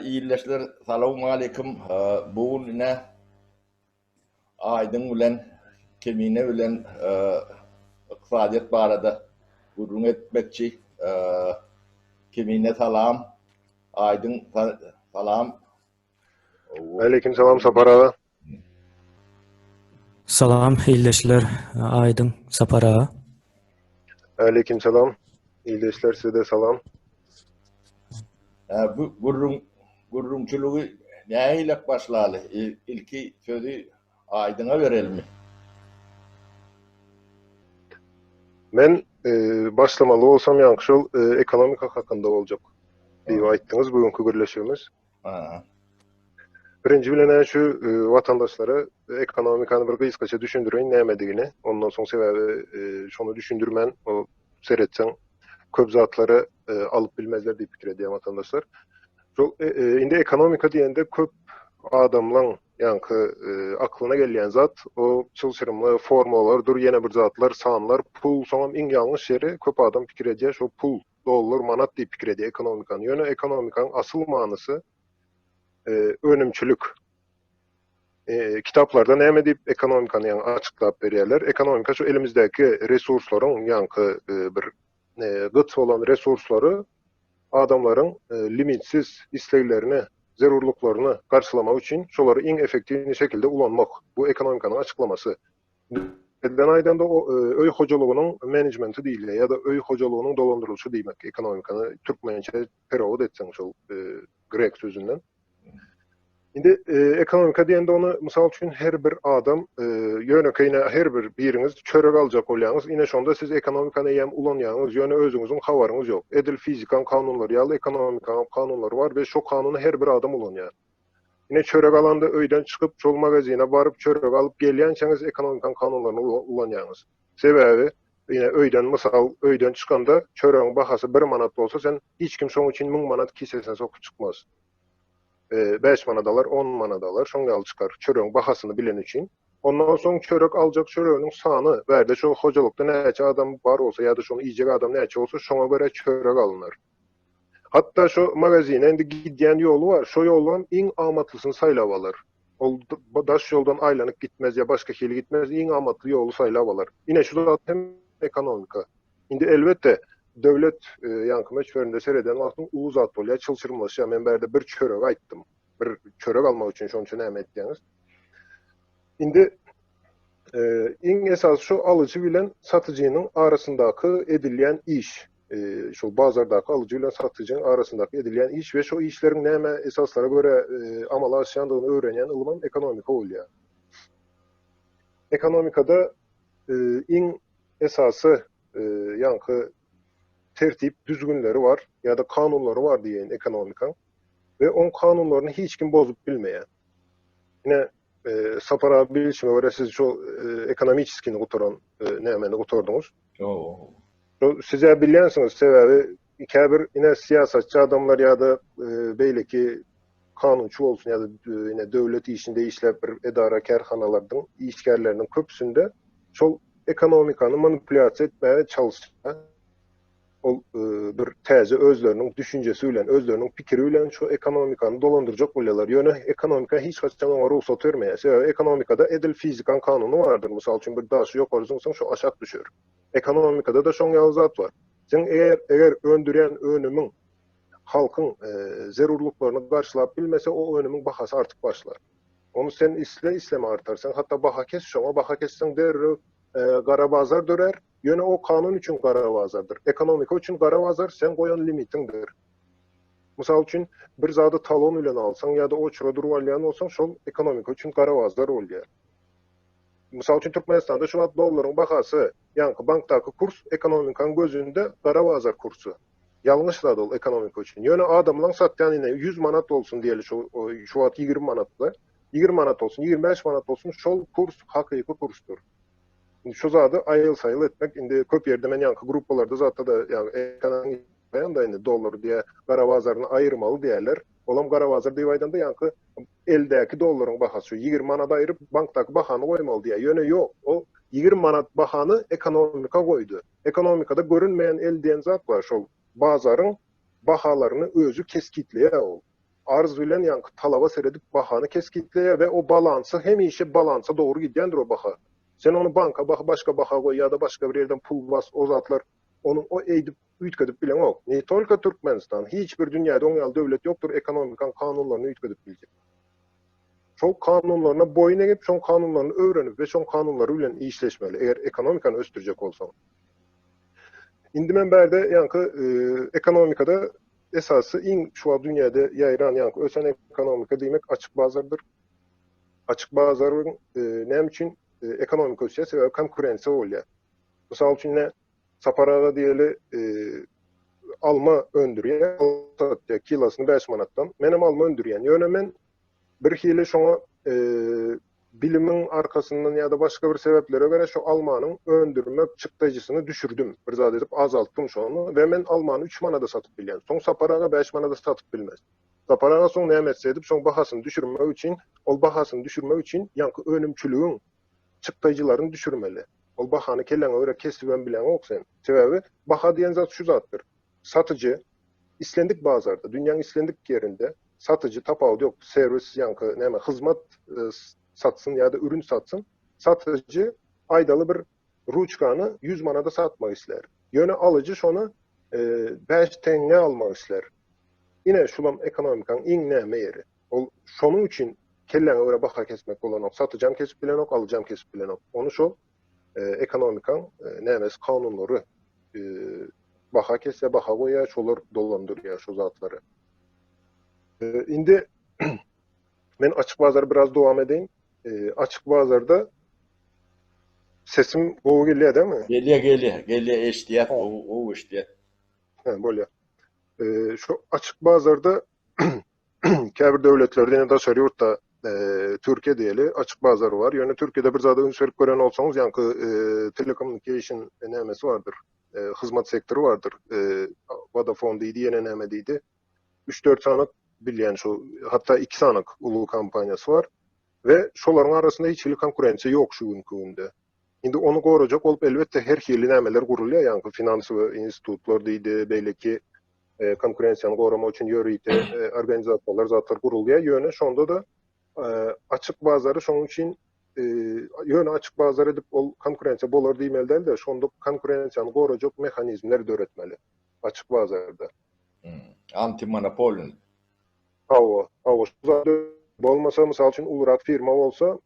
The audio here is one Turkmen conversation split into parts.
İyileşler. Selamun aleyküm. Bugün yine Aydın bilen, Kemine bilen iqtisadiyet barada gurrun etmekçi. Kemine salam. Aydın salam. Aleyküm selam Sapar ağa. Salam, iyileşler. Aydın Sapar ağa. Aleyküm selam. İyileşler size de salam. Bu gurrunçuluğu neyle başladı? İlki sözü Aydın'a verelim mi? Ben başlamalı olsam yankışol ekonomika hakkında olacak diye ayttınız bugünkü gürleşiğimiz. Birinci bilen şu vatandaşlara ekonomikanı bir kıyıskaça düşündüreyim nämedigini. Ondan soň sebebi şonu düşündürmen, o seyretsen köp zatları alıp bilmezler diye pikir ediyor vatandaşlar. Indi ekonomika diýende köp adamlaň yankı aklına gelýän zat o çylşyrymly formulalar, ýene bir zatlar, sanlar, pul, soňam iň ýalňyş ýeri köp adam pikir edýär, şo pul, dollar, manat diýip pikir edýär ekonomikany. Ýöne ekonomikanyň asyl manysy önümçülük. Kitaplarda näme diýip ekonomikany ýa açyklap berýärler. Ekonomika şu elimizdäki resurslaryň yankı bir gyç bolan resurslary adamlaryň limitsiz isleglerini, zerurluklarını karşılamak için şolary iň efektiw şekilde ulanmak. Bu ekonomikanyň açıklaması. Eden aydan da o öý hojalygynyň menejmenti diýilýär ya da öý hojalygynyň dolandyrylşy diýmek. Ekonomikany türkmençe perewod etseň şol grek sözünden. Indi ekonomika diýende onu mysal üçin her bir adam ýönekeýine her bir biriniz çörek aljak bolýaňyz, ine şonda siz ekonomikany ýem ulanýaňyz, ýöne özüňiziň habaryňyz ýok. Edil fizikaň kanunlary ýaly ekonomikaň kanunlary bar we şo kanuny her bir adam ulanýar. Ine çörek alanda öýden çykyp şol magazine baryp çörek alyp gelýänçeňiz ekonomikaň kanunlaryny ulanýaňyz. Sebebi ine öýden mysal öýden çykanda çöregiň bahasy 1 manat bolsa sen hiç kim şoň üçin 1000 manat kisesine sokup çykmaz. 5 manadalar, 10 manadalar, şoňa alyp çykar. Çöregiň bahasyny bilen üçin. Ondan soň çörek aljak çöregiň sany bärde şo hojalykda näçe adam bar bolsa ýa-da şonu iýjek adam näçe bolsa şoňa göre çörek alınır. Hatta şo magazine indi gidýän ýolu bar, şo ýoldan iň amatlysyny saýlap alar. Ol daş ýoldan aýlanyp gitmez ýa başga hili gitmez, iň amatly ýolu saýlap alar. Ine şu zat hem ekonomika. Indi elbetde döwlet ýanky meşwerinde sereden wagtyň uly zat bolýar, çylçyrmyş. Men bärde bir çörek aýtdym. Bir çörek almak üçin şoň üçin näme etdiňiz? Indi iň esas şu alıcı bilen satyjynyň arasyndaky edilýän iş. Şu bazardaky alıcı bilen satyjynyň arasyndaky edilýän iş we şu işleriň näme esaslara göre amala aşýandygyny öwrenýän ylman ekonomika bolýar. Ekonomikada iň esasy ýanky tertip düzgünleri var ya da kanunları var diýen ekonomika ve on kanunlaryny hiç kim bozup bilmeýär. Yine Sapara bilişime göre siz şu ekonomiçiskini guturan nämeni guturdyňyz. Size bilýänsiňiz sebebi ikabir yine siyasatçı adamlar ya da beýleki kanunçu bolsun ya da yine döwlet işinde işlep bir edara kerhanalardyň işgärleriniň köpsünde şol ekonomikany manipulasiýa etmäge çalışýar. Ol bir täze özleriniň düşünjesi bilen, özleriniň pikiri bilen şu ekonomikany dolandyrjak bolýarlar. Ýöne ekonomika hiç gaçan oňa ruhsat bermeýär. Sebebi ekonomikada edil fizikaň kanuny bardyr. Mysal üçin bir daşy ýokary soňsoň şu aşak düşer. Ekonomikada da şoň ýaly zat bar. Sen eger öndüren önümiň halkyň zerurluklaryny garşylap bilmese o önümiň bahasy artyp başlar. Onu sen isleme artarsan, hatta baha kes şoňa baha kesseň derrew gara bazar dörer. Ýöne o kanun üçin gara bazardyr. Ekonomika üçin gara bazar sen goýan limitingdir. Mysal üçin bir zady talon bilen alsaň ýa-da oçura durup alýan bolsaň şol ekonomika üçin gara bazar bolýar. Mysal üçin Türkmenistanda şu wagt dollaryň bahasy, ýanky bankdaky kurs ekonomikanyň gözünde gara bazar kursu. Ýalňyş da ol ekonomika üçin. Ýöne adamlaň satýan ine 100 manat bolsun diýeli şu wagt 20 manatly. 20 manat olsun, 25 manat olsun şol kurs hakyky kursdur. Şu zady aýyl saýyl etmek indi köp ýerde men ýanky gruppalarda zatda da ýani ekonomi baýanda indi dollar diýe gara bazaryny aýyrmaly diýerler. Olam gara bazar diýip aýdanda ýanky eldäki dollaryň bahasy 20 manat aýryp bankdaky bahany goýmaly diýär. Ýöne ýok, o 20 manat bahany ekonomika goýdu. Ekonomikada görünmeýän el diýen zat bar, şol bazaryň bahalaryny özü keskitleýär ol. arz bilen yankı talaba seredip bahany keskitleýär we o balansı hemişe balansa dogry gidýändir o baha. Sen onu banka başka baha goý ýa-da başga bir ýerden pul bas, o zatlar onu o eýdip üýtgedip bilen ok. Ne tolka Türkmenistan, hiç bir dünýäde oňal döwlet ýokdur ekonomikan kanunlaryny üýtgedip biljek. Şol kanunlaryna boyun egip, şol kanunlaryny öwrenip we şol kanunlary bilen işleşmeli eger ekonomikany östürjek bolsaň. Indi men bärde ýanky ekonomikada esasy iň şu dünýäde ýaýran ýanky ösen ekonomika diýmek açyk bazardyr. Açyk bazaryň näme üçin ekonomika ösýär? Sebäbi konkurensiýa bolýar. Mysal üçin saparaga diýeli alma öndürýär, kilosyny 5 manatdan. Menem alma öndürýän. Ýöne men bir hili şoňa bilimin arkasından ýa-da başga bir sebeplere göre şu almanyň öndürme çykdyjysyny düşürdüm. Bir zat edip azalttım şonu we men almany 3 manada satyp bilýän. Soň saparaga 5 manada satyp bilmez. Saparaga soň näme etse edip şoň bahasyny düşürmek üçin, ol bahasyny düşürmek üçin ýanky önümçülügiň çykdyjylaryny düşürmeli. Ol bahany kelleňe göre kesiben bilen ok sen. Sebäbi baha diýen zat şu zatdyr. Satyjy islendik bazarda, dünýäniň islendik ýerinde satyjy tapawdy ýok, servis ýanky näme hyzmat satsın ya da ürün satsın. Satıcı aydalı bir ruçkanı 100 manada satmak isler. Ýöne alıcı şonu 5 teňe almak isler. Yine şulam ekonomikan iň näme ýeri. Ol şonuň üçin kelleňe göre baha kesmek bolan ok, satyjam kesip bilen ok, alyjam kesip bilen ok. Onu şol ekonomikan nämes kanunlary baha kesse baha goýar, şolar dolandyrýar şu zatlary. Indi men açyk bazary biraz dowam edeyim. Açık bazarda sesim gowy gelýär dämi? Gelýär eşdiýär, o eşdiýär. Bolýar. Şu açık bazarda käbir döwletlerde ýa-da daşary ýurtda Türkiýe diýeli açık bazary var. Ýöne Türkiýede bir zada ünsürip gören olsaňyz ýanky telecommunication nämesi bardyr. Hyzmat sektoru bardyr. Vodafone diýdi, ýene näme diýdi. 3-4 sanyk bilýän şu, hatta 2 sanyk ulu kampaniýasy var. Ve şolaryň arasynda hiç konkurensiýa ýok şu günkünde. Indi onu gorajak bolup elbetde her hili nämeler gurulýar, ýanky finansiýa institutlar diýdi, beýleki konkurensiýany goramak üçin ýöriýte organizasiýalar zatlar gurulýar. Ýöne şonda da açyk bazary şoň üçin ýöne açyk bazar edip ol konkurensiýa bolar diýmeli de, şonda konkurensiýany gorajak mexanizmler döretmeli açyk bazarda. Antimonopolyn. Hawa bolmasa mysal üçin ulrak firma bolsa,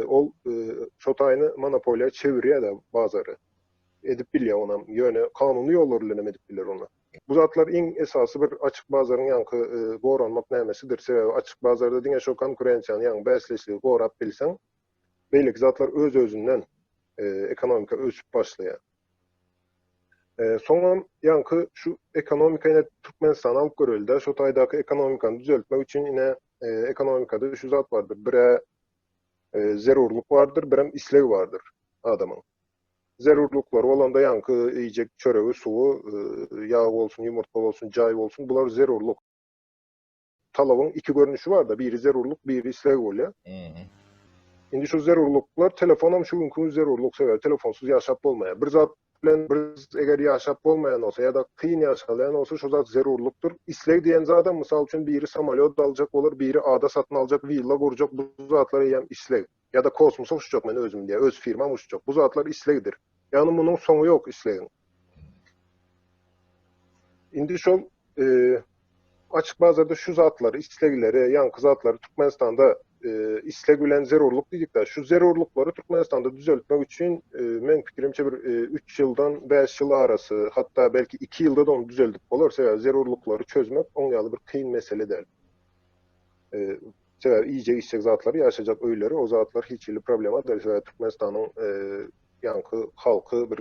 ol şotaýyny monopoliýa çevirýär da bazary. Edip bilýär ona, ýöne kanuny ýollar bilen edip biler onu. Bu zatlar iň esasy bir açyk bazaryň ýanky goranmak nämesidir. Sebäbi açyk bazarda diňe şo konkurensiýany ýangy bäsleşligi gorap bilseň, beýleki zatlar öz-özünden ekonomika ösüp başlaýar. Soňam ýanky şu ekonomika ýene Türkmenistan alyp göreldi. Şo taýdaky ekonomikany düzeltmek üçin ýene ekonomikada şu zat vardır. Bire zerurluk vardır, birem isleg vardır adamın. Zerurluklar olanda yankı yiyecek çöregi, suwu, yağ olsun, yumurta olsun, cay olsun, bular zerurluk. Talabın iki görünüşü var da, biri zerurluk, biri isleg bolýar. Indi şu zerurluklar, telefonam şu günkü zerurluk sebäbi telefonsuz ýaşap bolmaýar. Bir zat bilen bir eger ýaşap bolmaýan bolsa ýa-da kyn ýaşalýan bolsa şu zat zerurlukdur. Isleg diýen zat mysal üçin biri samolyot aljak bolar, biri ada satyn aljak, villa gurjak, bu zatlar hem isleg. Ya da kosmosa uçjak, men özüm diýe, öz firmam uçjak. Bu zatlar islegdir. Ýani munyň soňu ýok islegiň. Indi şol açyk bazarda şu zatlar, islegleri, ýanky zatlar Türkmenistanda isleg bilen zerurluk diýdik de, şu zerurluklary Türkmenistanda düzeltmek üçin men pikirimçe bir 3 ýyldan 5 ýyl arasy, hatta belki 2 ýylda da onu düzeltip bolar. Sebäbi zerurluklary çözmek oňaly bir kyn mesele däl. Sebäbi iýje isleg zatlar ýaşajak öýleri, o zatlar hiç ýyly problema däl. Sebäbi Türkmenistanyň ýanky halky bir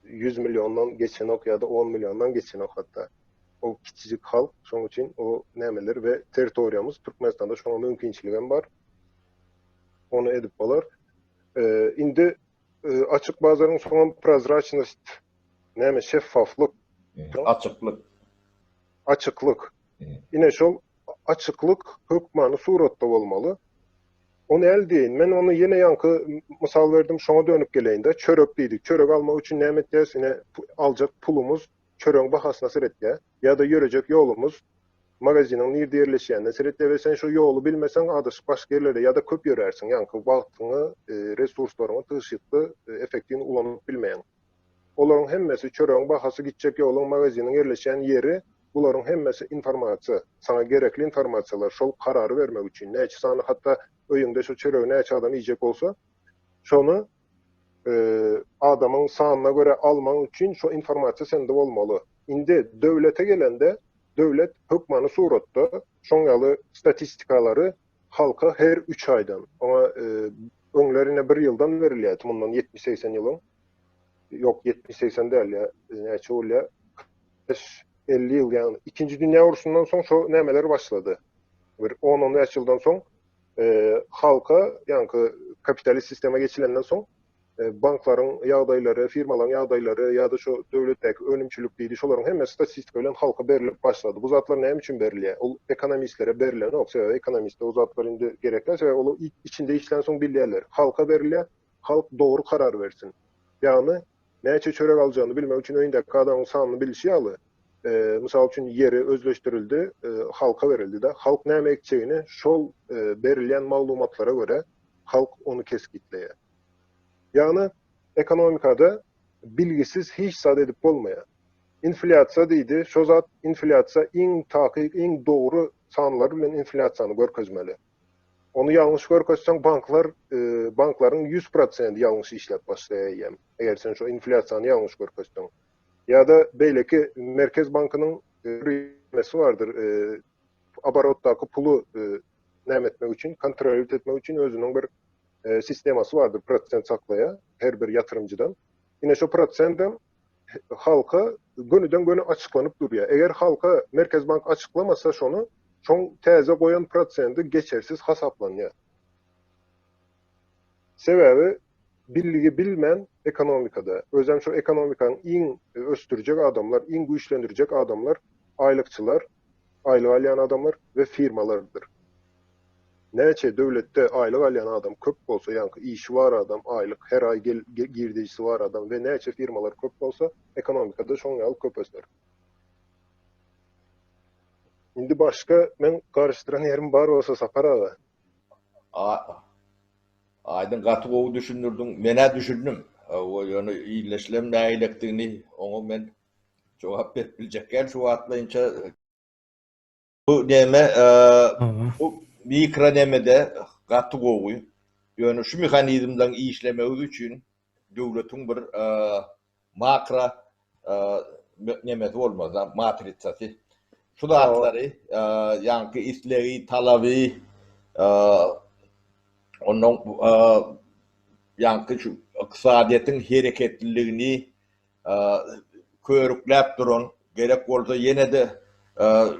100 milyondan geçen ok ýa-da 10 milyondan geçen ok hatta. O kiçijik halk, şoň üçin o nämeler we territoriýamyz Türkmenistanda şoňa mümkinçiligem bar. Onu edip bolar. Indi açyk bazaryň soňam prozraçnost, näme şeffaflyk, açyklyk. Ine şol açyklyk hökmany suratda bolmaly. Onu el diýin. Men onu ýene ýanky mysal berdim, şoňa dönüp geleýinde. Çörek diýdik. Çörek almak üçin näme etýäs? Ine aljak pulumuz çöreğin bahasyna seretýär. Ya da ýörejek ýolumuz magazinin nerede yerleşýänine seretde we sen şu ýoly bilmesen adaşyp başga ýerlere ýa-da köp ýörersiň. Ýani wagtyňy, resurslaryňy tyşykdy, effektini ulanyp bilmeýän. Olaryň hemmesi çöregiň bahasy gitjek ýoluň magaziniň yerleşýän ýeri, bularyň hemmesi informasiýa, sana gerekli informasiýalar, şol karary bermek üçin. Näçe sany hatda öýüňde şu çöregi näçe adam ýyjek bolsa, şonu adamın sanyna göre alman üçin şu informasiýa sende bolmaly. Indi döwlete gelende döwlet hökmany suratda şoňaly statistikalary halka her 3 aýdan, ama öňlerine 1 ýyldan berilýär. Mundan 70-80 ýylyň. Yok 70-80 däl ýa, näçe bolýar? 50 ýyl, ýani 2-nji dünýä uruşundan soň şo nämeler başlady. Bir 10-10 ýyldan soň halka, ýani kapitalist sisteme geçilenden soň banklaryň ýagdaýlary, firmalaryň ýagdaýlary ýa-da şu döwletdäki önümçilik diýdi, şolaryň hemmesi statistika bilen halka berilip başlady. Bu zatlar näme üçin berilýär? Ol ekonomistlere berilen, oksa ekonomistler o zatlar indi gerekli sebäp ol içinde işlen soň bilýärler. Halka berilýär, halk dogry karar bersin. Ýani näçe çörek aljagyny bilmek üçin öýündäki adamyň sanyny bilişi ýaly. Mysal üçin ýeri özleşdirildi, halka berildi de. Halk näme ekçegini şol berilýän maglumatlara göre halk onu keskitleýär. Ýani ekonomikada bilgisiz hiç zat edip bolmaýar. Inflyasiýa diýdi, şo zat inflyasiýa iň takyk, iň dogry sanlar bilen inflyasiýany görkezmeli. Onu ýalňyş görkezseň banklaryň 100% ýalňyş işlep başlaýar. Eger sen şu inflyasiýany ýalňyş görkezseň. Ýa-da beýleki Merkez Bankynyň rejimesi vardır. Abarotdaky pulu näme etmek üçin, kontrol etmek üçin özüniň bir sisteması vardır, prosent saklaýa her bir yatırımcıdan. Yine şu prosentten halka gönüden göne açıklanıp durýar. Eger halka Merkez Bank açıklamasa şonu, çoň täze goýan prosenti geçersiz hasaplanýar. Sebäbi billigi bilmän ekonomikada, özem şu ekonomikanyň iň östürjek adamlar, iň güýçlendirjek adamlar, aýlykçylar, aýlyk alýan adamlar we firmalardyr. Näçe döwletde aýlyk alýan adam köp bolsa, ýani işi var adam, aýlyk her ay girdijisi var adam we näçe firmalar köp bolsa, ekonomikada şoňaly köp ösler. Indi başga men garşdyran ýerim bar bolsa Sapar aga. Aydın gaty gowy düşündürdüň, mene düşündüm. O ýöne iýleşlem näýilikdigini oňa men jogap berip biljekkäm şu atlaýynça bu näme bu mikronemede gaty gowy ýöne şu mehanizmden işlemegi üçin döwletiň bir makro nemesi bolmasa matritsasy şu zatlary ýani isleri talaby onun ýani şu iqtisadiýetin hereketliligini körükläp duran gerek bolsa ýene-de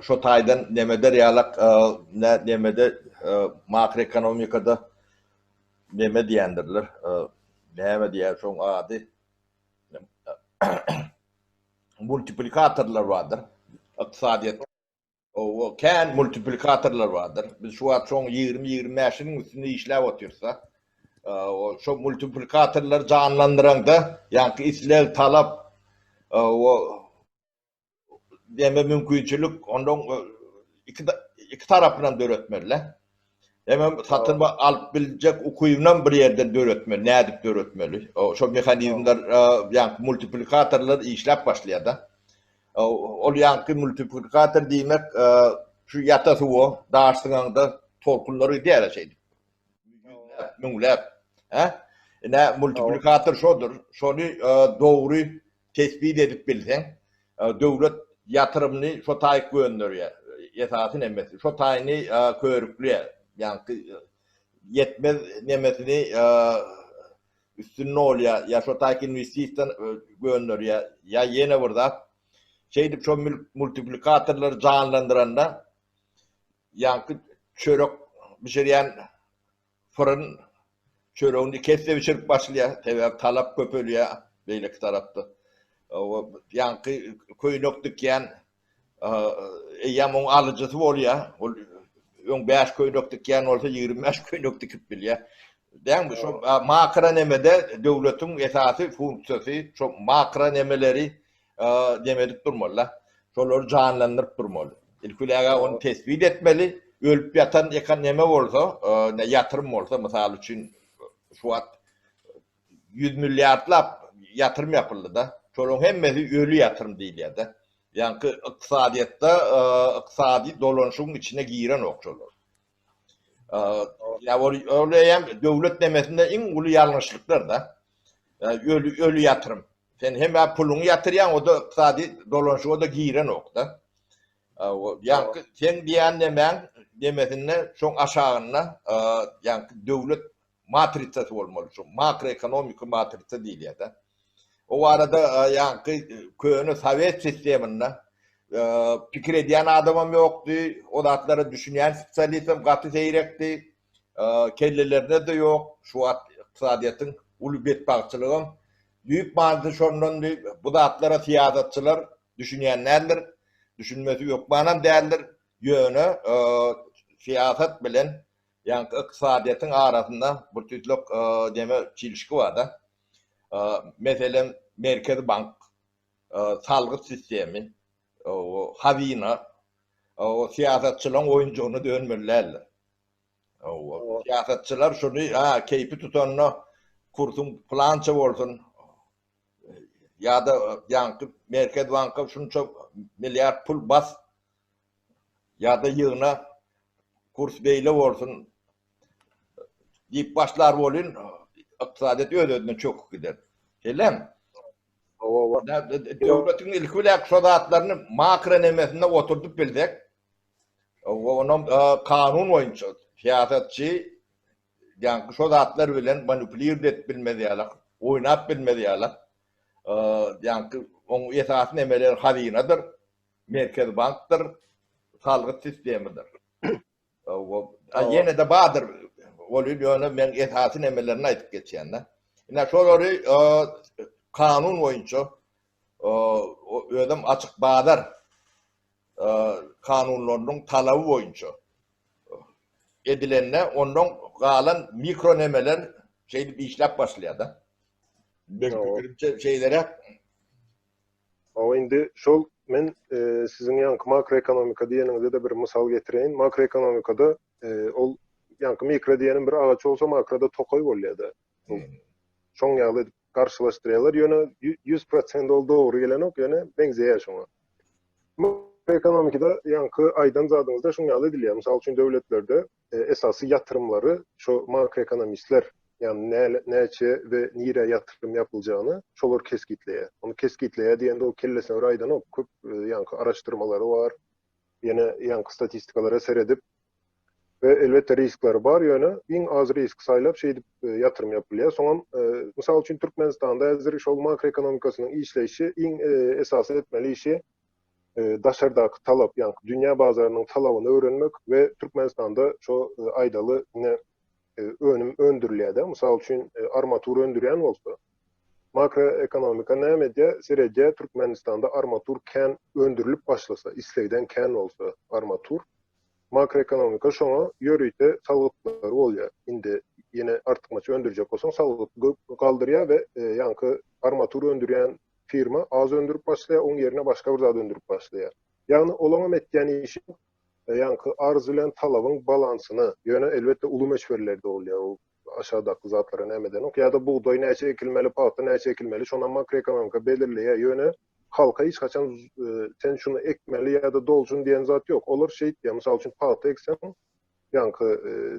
şu taýdan nemeder ýalak nemede makroekonomikada neme diýendirler, näme diýär şoň ady multiplikatorlar vardır iqtisadiýet. O kan multiplikatorlar vardır. Biz şu wagt şoň 20-25'iniň üstünde işläp otursa, o şu multiplikatorlar canlandyranda, ýani isleg talap, o deme mümkinçilik ondan iki tarapından döretmeli. Hemen satın alıp bilecek okuyumdan bir yerden döretmeli, ne edip döretmeli. Şu mekanizmler, yani multiplikatorlar işlep başlıyor da. O yankı multiplikator demek, şu yatası o, dağıştığında torkulları diğer şeydi. Müngülep. Ne multiplikator şodur, şonu doğru tespit edip bilsen, devlet yatırımını şu tayik gönderiyor. Esasın emmesi. Şu tayini körüklüyor. Yani yetmez nemesini üstünün oluyor. Ya şu tayik investisyon gönderiyor. Ya yine burada şeydi şu multiplikatorları canlandıranda yani çörek bir şey yani fırın çöreğini kesse bir şey başlıyor. Tabii talep köpülüyor. Böyle tarafta. Yani köynök dükkan yamon alıcısı oluyor. Ön 5 köynök dükkan olsa 25 köynök dikip biliyor. Değil mi? Şu makro nemede devletin esası funksiyonu, şu makro nemeleri demedik durmalı. Şoları canlandırıp durmalı. İlkülega onu tespit etmeli. Ölüp yatan ekonomi olsa, ne yatırım olsa, misal için şu an 100 milyarlap yatırım yapıldı da. Çolun hemmesi ölü yatırım değil ya da. Yani iktisadiyette iktisadi dolanışın içine giren okçular. Ya öyle hem devlet demesinde en ulu yanlışlıklar da. Ölü yatırım. Sen hem pulunu yatıryan o da iktisadi dolanışı o da giren okta. Yani sen diyen demesinde çok aşağına yani devlet matrisası olmalı. Makroekonomik matrisası değil ya da. O arada yani köyünü Sovyet sisteminde fikir ediyen adamım yoktu. O datları düşünen sosyalizm katı seyrekti. Kellelerinde de yok. Şu an iktisadiyetin ulubiyet bakçılığın büyük manzı şondan bu datlara siyasetçiler düşünenlerdir. Düşünmesi yok. Bana değerler yönü siyaset bilen yani iktisadiyetin arasında bu tütlük deme çelişki var da. Mesela Merkez Bank, sağlık sistemi, hazine, siyasetçilerin oyuncuğunu dönmeliler. Siyasetçiler şunu keyfi tutanına kursun plança olsun ya da yani Merkez Bank'a şunu çok milyar pul bas ya da yığına kurs beyle olsun deyip başlar olun iktisadet ödediğine çok gider. Şeyler devletin ilk sodatlarını makro nemesinde oturtup bildik. Onun kanun oyuncu, siyasetçi yani sodatlar bilen manipüler et bilmediler, oynat bilmediler. Yani onun esasın emeleri hazinedir, Merkez Bank'tır, sağlık sistemidir. Yine de badır, oluyor ben esasın emelerini aytıp geçenler. Yine şoları kanun oyuncu, ödüm açık bağlar kanunlarının talabı boyunca edilenle ondan kalan mikronemeler bir işlep başlıyor da. Ben şeylere Ama indi şol men sizin yankı makroekonomika diyeningizde de bir misal getireyim. Makroekonomikada ol yankı mikro diyenin bir ağaç olsa makroda tokoy bolýar da. Şoň ýaly karşılaştırýarlar. Ýöne 100% ol dogry gelen ok, ýöne benzeýär şoňa. Ekonomikada yankı aydan zadyňyzda şoň ýaly edilýär. Mysal üçin döwletlerde esasy yatırımları şu makroekonomistler yani neçe ve nire yatırım yapılacağını şolar keskitleýär. Onu keskitleýär diýende o kellesine bir aydan ok köp yankı araşdyrmalary var. Ýene yankı statistikalara seredip ve elbette riskleri var ýöne iň az risk saýlap yatırım yapılýar. Soňam mysal üçin Türkmenistanda häzir şol makroekonomikasynyň işleýişi iň esasy etmeli işi daşardaky talap, yani dünya bazarynyň talabyny öwrenmek ve Türkmenistanda şu aydaly önüm öndürilýär. Mysal üçin armatur öndürýän bolsa, makroekonomika näme seredje Türkmenistanda armatur kän öndürilip başlasa, isleýden kän bolsa armatur, makroekonomika şoňa ýörüýte salgyklary bolýar. Indi ýene artykmaça öndürjek bolsaň salgyk galdyrýar we ýanky armatur öndürýän firma az öndürüp başlaýar, onun yerine başka bir zat öndürüp başlaýar. Yani olamam etýän işi yankı arz bilen talabyň balansyny, ýöne elbette ulu meşwerlerde bolýar. O aşağıdaky zatlara nämeden ok, ýa-da buğday näçe ekilmeli, paýta näçe ekilmeli, şondan makroekonomika belirleýär. Ýöne halka hiç kaçan sen şunu ekmeli ýa-da dolsun diýen zat ýok. Olar diýär, mysal üçin paýta eksen, yankı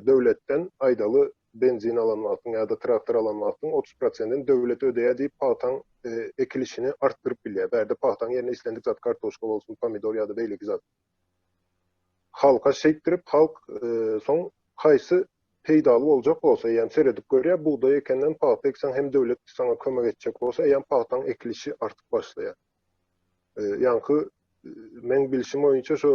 döwletden aydaly benzin alanmaktın ya da traktör alanmaktın 30%'in devlete ödeýär diýip paýtaň ekilişini artdyryp bilýär. Berde paýtaň yerine islendik zat kartoşka bolsun, pomidor ya da beýleki zat. Halka şeýtirip halk soň kaýsy peýdaly boljak bolsa, ýa-ni seredip görýär, buğday ekenden paýta eksen hem döwlet sana kömek etjek bolsa, ýa-ni paýtaň ekilişi artyp başlaýar. Yankı men bilişim boýunça şu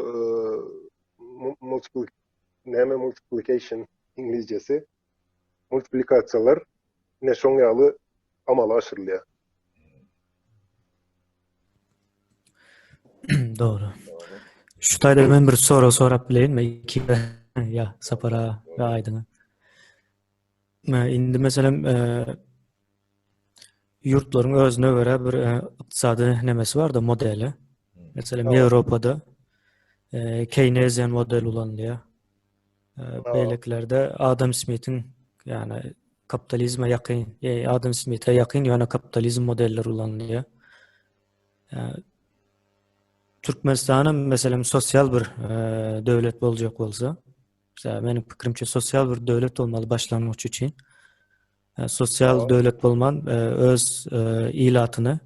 multiplication İngilizcesi multiplikasiyalar ne şoň ýaly amala aşyrylýar. Doğru. Şu taýda men bir soru sorap bileýinmi? Iki ya Sapara ve Aýdyna. Indi meselem yurtlaryň özüne görä bir iqtisady nemesi bar da modeli. Meselem Ýewropada Keynesian model ulanılıyor. Ha, Beyliklerde Adam Smith'in yani kapitalizme yakın, Adam Smith'e yakın yani kapitalizm modeller ulanılıyor. Yani Türkmenistan'ın mesela sosyal bir devlet olacak olsa, mesela benim fikrimce sosyal bir devlet olmalı başlangıç için. Sosyal ha. devlet bolman öz ilatını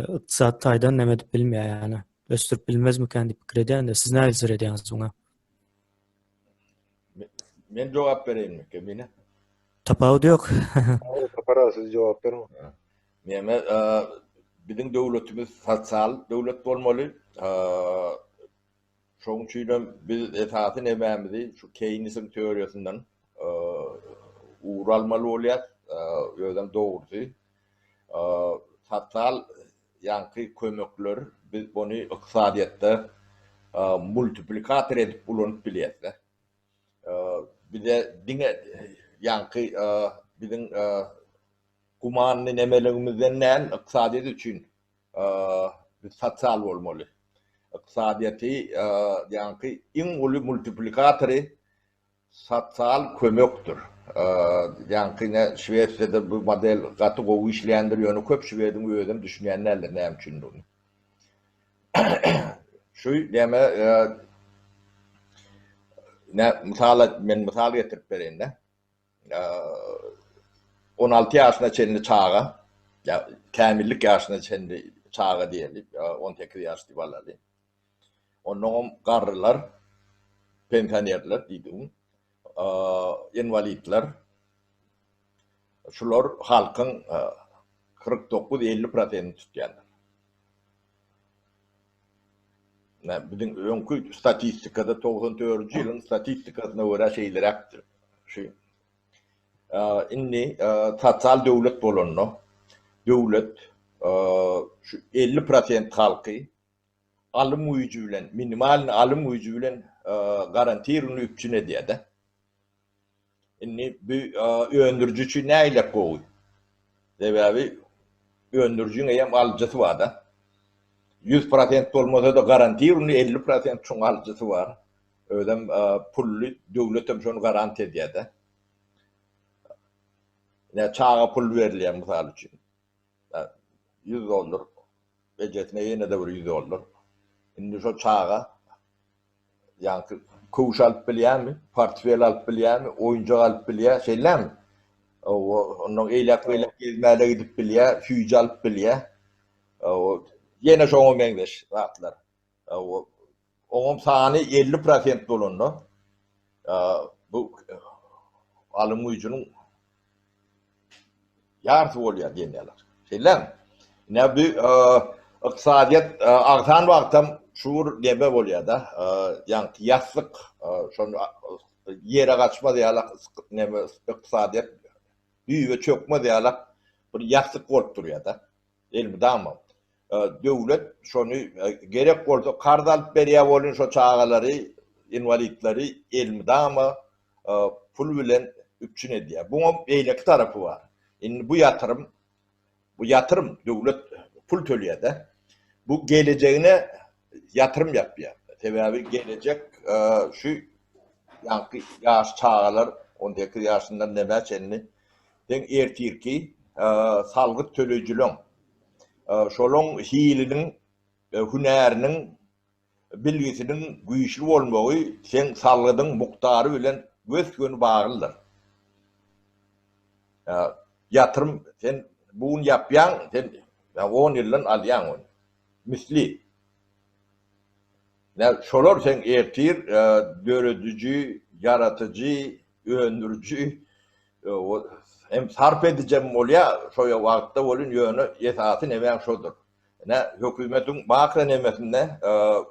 iqtisat taydan nem edip bilmiyor yani. Östürüp bilmez mi kendi fikir ediyen de siz ne izah ediyorsunuz ona? Men cevap vereyim mi Kemine? Tapavut yok. Parasız cevap verme. Meme bizim devletimiz sosyal devlet bolmaly. Şoň üçin biz esasy nebämizi şu Keynes'in teoriyasından uğralmaly bolýar. Özüm dogry. Sosyal ýanky kömekler biz bunu iqtisadiýatda multiplikator edip bulanyp bilýär. Bir de dine ýanky bizim gumanly nemeligimizden näl iqtisadiýet üçin biz sosyal bolmaly. Iqtisadiýaty ýanky iň uly multiplikatory sosyal kömekdir. Ýanky Şweçýada bu model gaty gowy işleýändir ýöne köp Şwediň özüm düşünýänler näme üçindir. Şu deme men misal getirip bereyim de. 16 ýaşyna çenli çağa, ya kämillik ýaşyna çenli çağa diýelim, 18 ýaş diýip alary. Onuň garrylar, pensionerler diýdim, invalidler. Şular halkyň 49-50% tutýanlar. Bizim öňkü statistikada 94-nji ýylyň statistikasyna görä şeýleräkdir. Inni sosyal devlet bolanno, devlet şu 50% halky alym güýji bilen, minimal alym güýji bilen garantirini üpçün edýär. Inni bu öndürjü üçin näýle gowy? Sebäbi öndürjüň hem alyjysy bar da. 100% bolmasa da garantirini 50% çoň alyjysy bar. Ödem pully döwletem şonu garanti edýär. Ne çağa pul verilýär misal üçin. $100 bejetine ýene de bir $100. Indi şo çağa ýanky kowuş alyp bilýärmi, portfel alyp bilýärmi, oýunjak alyp bilýär, şeýlerämi? Onuň eýlek gezmäle gidip bilýär, hüýje alyp bilýär. Ýene şoňa meňdeş zatlar. Oňam sany 50% bolandy. Bu alym güýjüniň yarısı bolýar diýenler. Şeýlerämi? Ne bu iqtisadiýat agtan wagtam şuur debe bolýar da. Ýanky ýaslyk şonu ýere gaçma diýerler, neme iqtisadiýat düýbe çökme diýerler. Bir ýaslyk bolup durýar da. Elmi dama. Döwlet şonu gerek bolsa karz alyp berýär bolun şo çağalary, invalidleri elmi dama pul bilen üpçün edýär. Buňa beýleki tarapy bar. Indi bu yatırım devlet pul tölüyor da. Bu geleceğine yatırım yapıyor. Sebäbi gelecek şu yankı yaş çağalar 18 yaşından näme çenli den ertirki salgyt tölejülüň şolong hilinin hünäriniň bilgisiniň güýçli bolmagy sen salgydyň muktary bilen göz göni baglydyr. Yatırım sen bunu yapyan sen 10 ýyldan alýan onu. Misli. Ne şolar sen ertir döredüji, yaratıcı, öndürücü hem sarf edeceğim bolýar, şoýa wagtda bolun ýöne esasy näme şodur. Ne hökümetiň bakra nemesinde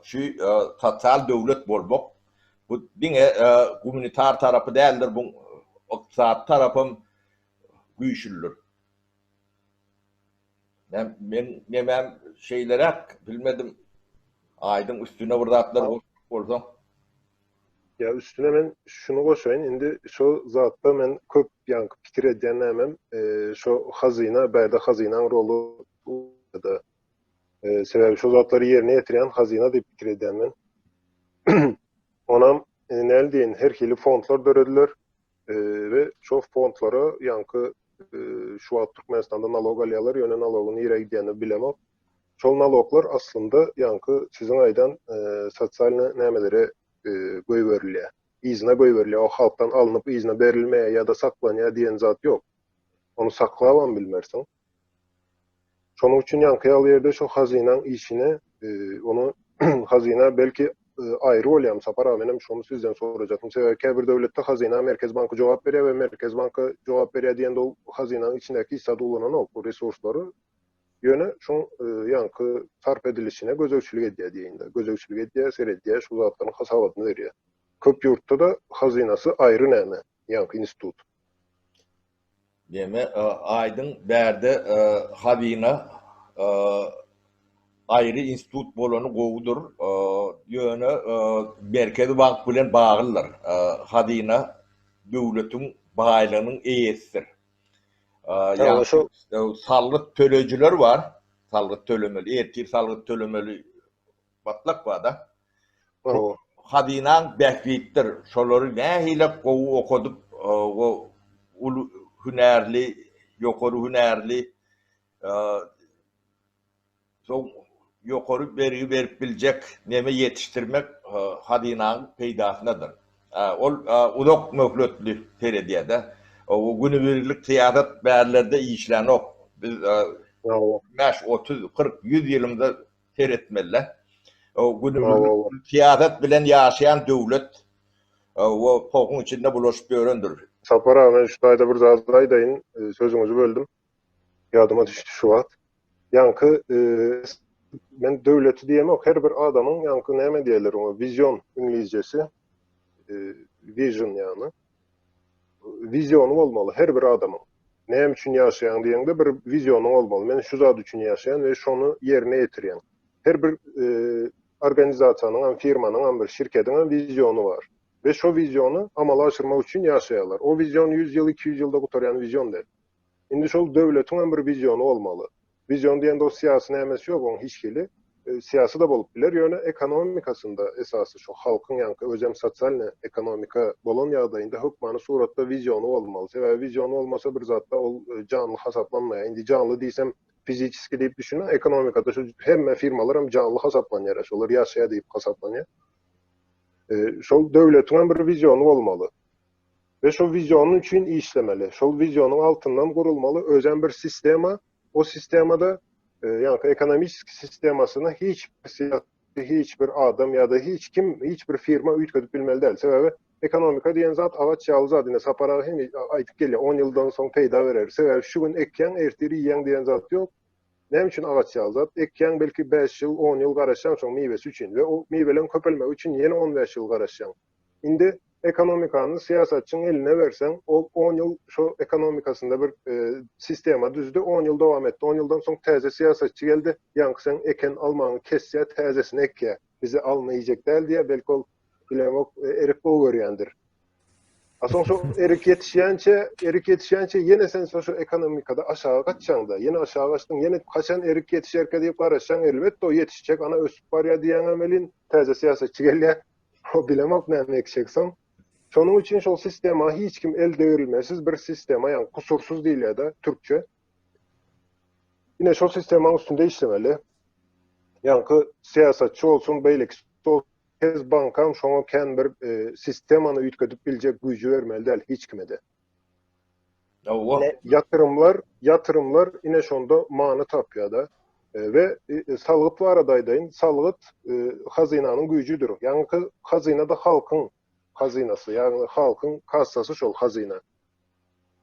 şu sosyal devlet bolmak bu diňe kommunitar tarapy däldir, bu iqtisat tarapym güýçlüdür. Men nemem şeylerek bilmedim. Aydın üstüne burdatlar bolsa. Ya üstüne men şunu goşaýyn, indi şo zatda men köp ýanky pikir edýän nämem, şo hazyna, bäde hazynaň rolu da sebäbi şo zatlary ýerine ýetirýän hazyna diýip pikir edýän men. Onam näl diýen her hili fondlar dörediler we şo fondlara ýanky şu wagt Türkmenistanda nalog alýarlar, ýöne nalogyny ýere gidýänini bilemok. Şol naloglar aslında ýanky sizin aýdan sosial nämelere goýberilýär. İzine goýberilýär. O halktan alınıp izine berilmeýär ýa-da saklanýar diýen zat ýok. Onu saklawan bilmersiň. Şonuň üçin ýanky ýaly ýerde şu hazynaň işine onu hazyna belki ayrı bolýar. Sapara menem şonu sizden sorajatym. Sebäbi käbir döwletde hazyna Merkez Banky jogap berýär we Merkez Banky jogap berýär diýende o hazynaň içindäki hissa dolanan o resurslary ýöne şoň ýanky sarp edilişine gözegçilik edýär diýende. Gözegçilik edýär, seredýär, şu zatlaryň hasabatyny berýär. Köp ýurtda da hazynasy ayrı näme, ýanky institut. Deme aydın berde hazina ayrı institut bolany gowudur. Ýöne Merkez Bank bilen baglylar. Hazina döwletiň baýlygynyň eýesidir. Yani salgyk tölejiler var. Salgyk tölemeli, ertir salgyk tölemeli batlak var da. Hazinaň bähbitdir. Şolary nähile gowu okudyp o hünärli, ýokary hünärli so ýokary berip biljek näme ýetişdirmek hazinaň peýdasyndadyr. Ol ulak möhletli teredýärde. O günübirlik tiýadat bärlerde işlenok. Biz 30, 40, 100 ýylynda teretmeler. O günübirlik tiýadat bilen ýaşaýan döwlet o pogun içinde bulaşıp öğrendir. Sapara men şu aýda bir zat aýdaýyn, sözüňizi böldüm. Ýadyma düşdi şu wagt. Ýanky men döwleti diýemek her bir adamyň ýanky näme diýerler ona vizyon inglizjesi. Vision ýany. Vizyonu bolmaly her bir adamyň. Näme üçin ýaşaýan diýende bir vizyonu bolmaly. Men şu zat üçin ýaşaýan we şonu ýerine ýetirýän. Her bir organizasiýanyň, firmanyň, bir şirketiň vizyonu var. Ve şu vizyonu amala aşırmak için yaşayalar. O vizyon 100 yıl, 200 yılda kurtaryan vizyon değil. Şimdi şu devletin bir vizyonu olmalı. Vizyon diýende o siyasi nämesi yok, onun hiç kili. Siyasi da bolup biler. Ýöne ekonomikasında esası şu halkın ýanky özem sosial ekonomika bolan ýagdaýynda hökmany suratda vizyonu olmaly. Sebäbi vizyonu olmasa bir zatda ol canly hasaplanmaýar. Indi canly diýsem fiziski diýip düşünä, ekonomikada şu hemme firmalar hem canly hasaplanýar. Şolar ýaşaýar diýip hasaplanýar. Şol döwletiň bir vizyonu bolmaly. Ve şol vizyonun üçin işlemeli. Şol vizyonun altından gurulmaly özem bir sistema. O sistemada ýanky ekonomik sistemasyny hiç bir adam ýa-da hiç kim, hiç bir firma üýtgedip bilmeli däl. Sebäbi ekonomika diýen zat agaç ýaly zat ine sapara hem aýtyp gelýär 10 ýyldan soň peýda berer. Sebäbi şu gün ekýän ertiri ýeň diýen zat ýok. Näme üçin agaç ýaly zat? Ekýän belki 5 ýyl, 10 ýyl garaşan soň miwesi üçin we o miwelerin köpelmek üçin ýene 15 ýyl garaşan. Indi ekonomikany siýasatçyň eline berseň, o 10 ýyl şu ekonomikasynda bir sistema düzdü, 10 ýyl dowam etdi. 10 ýyldan soň täze siýasatçy geldi, ýanky sen eken almagy kesýär, täzesini ekýär. Bizi almaýjak däl diýe belki ol bilemok erik bow görýändir. Aslında şu erik yetişýänçe yine sen şu ekonomikada aşağı kaçacaksın da. Yine aşağı kaçtın, yine kaçan erik yetişerke diýip garaşsan elbetde o yetişecek. Ana ösüp barýar diýen emelin täze siýasatçy gelýär. O bilemok näme ekseksin. Şonuň üçin şol sistema hiç kim el döwrilmesiz bir sistema, ýani kusursuz diýilýär da türkçe. Yine şol sistemaň üstünde işlemeli. Ýanky siýasatçy bolsun, beýleki Merkez Bankam şoňa kän bir sistemany üýtgedip biljek güýjü bermeli däl hiç kime de. Yatırımlar ine şonda many tapýar da. Ve salgyt baradaýdaýyn, salgyt hazynanyň güýjüdür. Ýani hazyna da halkyň hazynasy, ýani halkyň kassasy şol hazyna.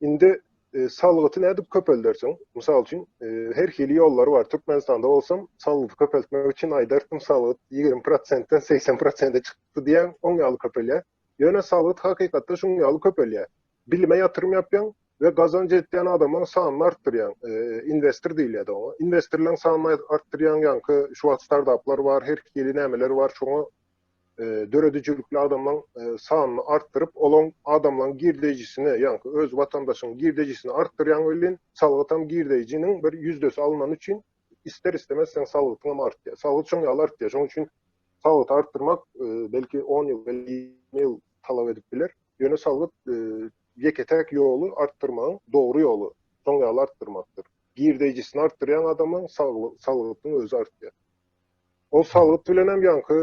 Indi salgyty nädip köpeldersiň? Mysal üçin her hili ýollar bar. Türkmenistanda bolsam salgyty köpeltmek üçin aýdartym salgyt 20%-den 80%-e çykdy diýen 10 ýaly köpelýär. Ýöne salgyt hakykatda şoň ýaly köpelýär. Bilime ýatyrym ýapýan ve gazanç etdiğin adamın sanyny artdyrýan, investor diýilýär ona. Investorlaryň sanyny artdyrýan ýanky şu startuplar var, her hili nämeler var. Şoňa döredijikli adamlaryň sanyny artdyryp, olan adamlaryň girdejisini, ýanky öz watandaşynyň girdejisini artdyrýan welin salgytam girdejiniň bir yüzdesi alynan üçin ister istemez sen salgytyň artdyrýar. Salgyt şoň ýaly artdyrýar. Şoň üçin salgyty artdyrmak belki 10 ýyl, belki 20 ýyl talap edip biler. Ýöne salgyt ýeketek ýoly artdyrmagyň dogry ýoly soň ýaly artdyrmakdyr. Girdejisini artdyrýan adamyň salgytyň özü artýar. O salgyt bilen hem ýanky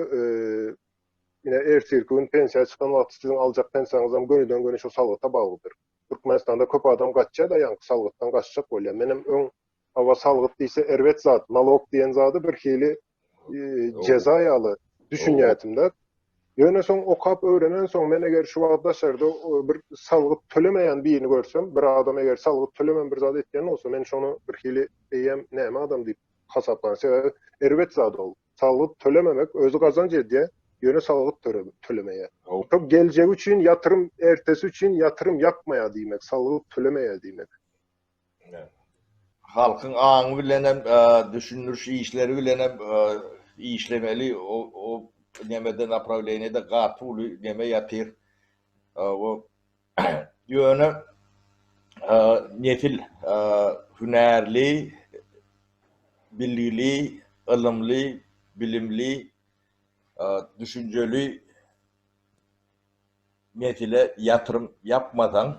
ýine ertirkün pensiýa çykan wagt siziň aljak pensiýaňyz hem gönüden göne şu salgyta baglydyr. Türkmenistanda köp adam gaçja da ýanky salgytdan gaçjak bolýar. Menem öň hawa salgyt diýse erwet zat, nalog diýen zady bir hili ceza ýaly düşünýätimde. Ýöne soň okap öwrenen soň men eger şu wagtdaşlarda bir salgyt tölemeýän birini görsem, bir adam eger salgyt tölemen bir zat etken bolsa, men şonu bir hili eýem näme adam diýip hasaplansa, erwet zat ol. Salgyt tölememek özü gazanç edýär. Ýöne salgyt tölemeýär. Çok geljek üçin ýatyrym, ertesi üçin ýatyrym yapmaýa diýmek, salgyt tölemeýär diýmek. Halkyň aňy bilen hem düşünürşi işleri bilen hem işlemeli o nemede направлениеде gatyly neme ýatyr. O ýöne netil hünärli, bilgili, ilmli, bilimli, düşünceli netile yatırım yapmadan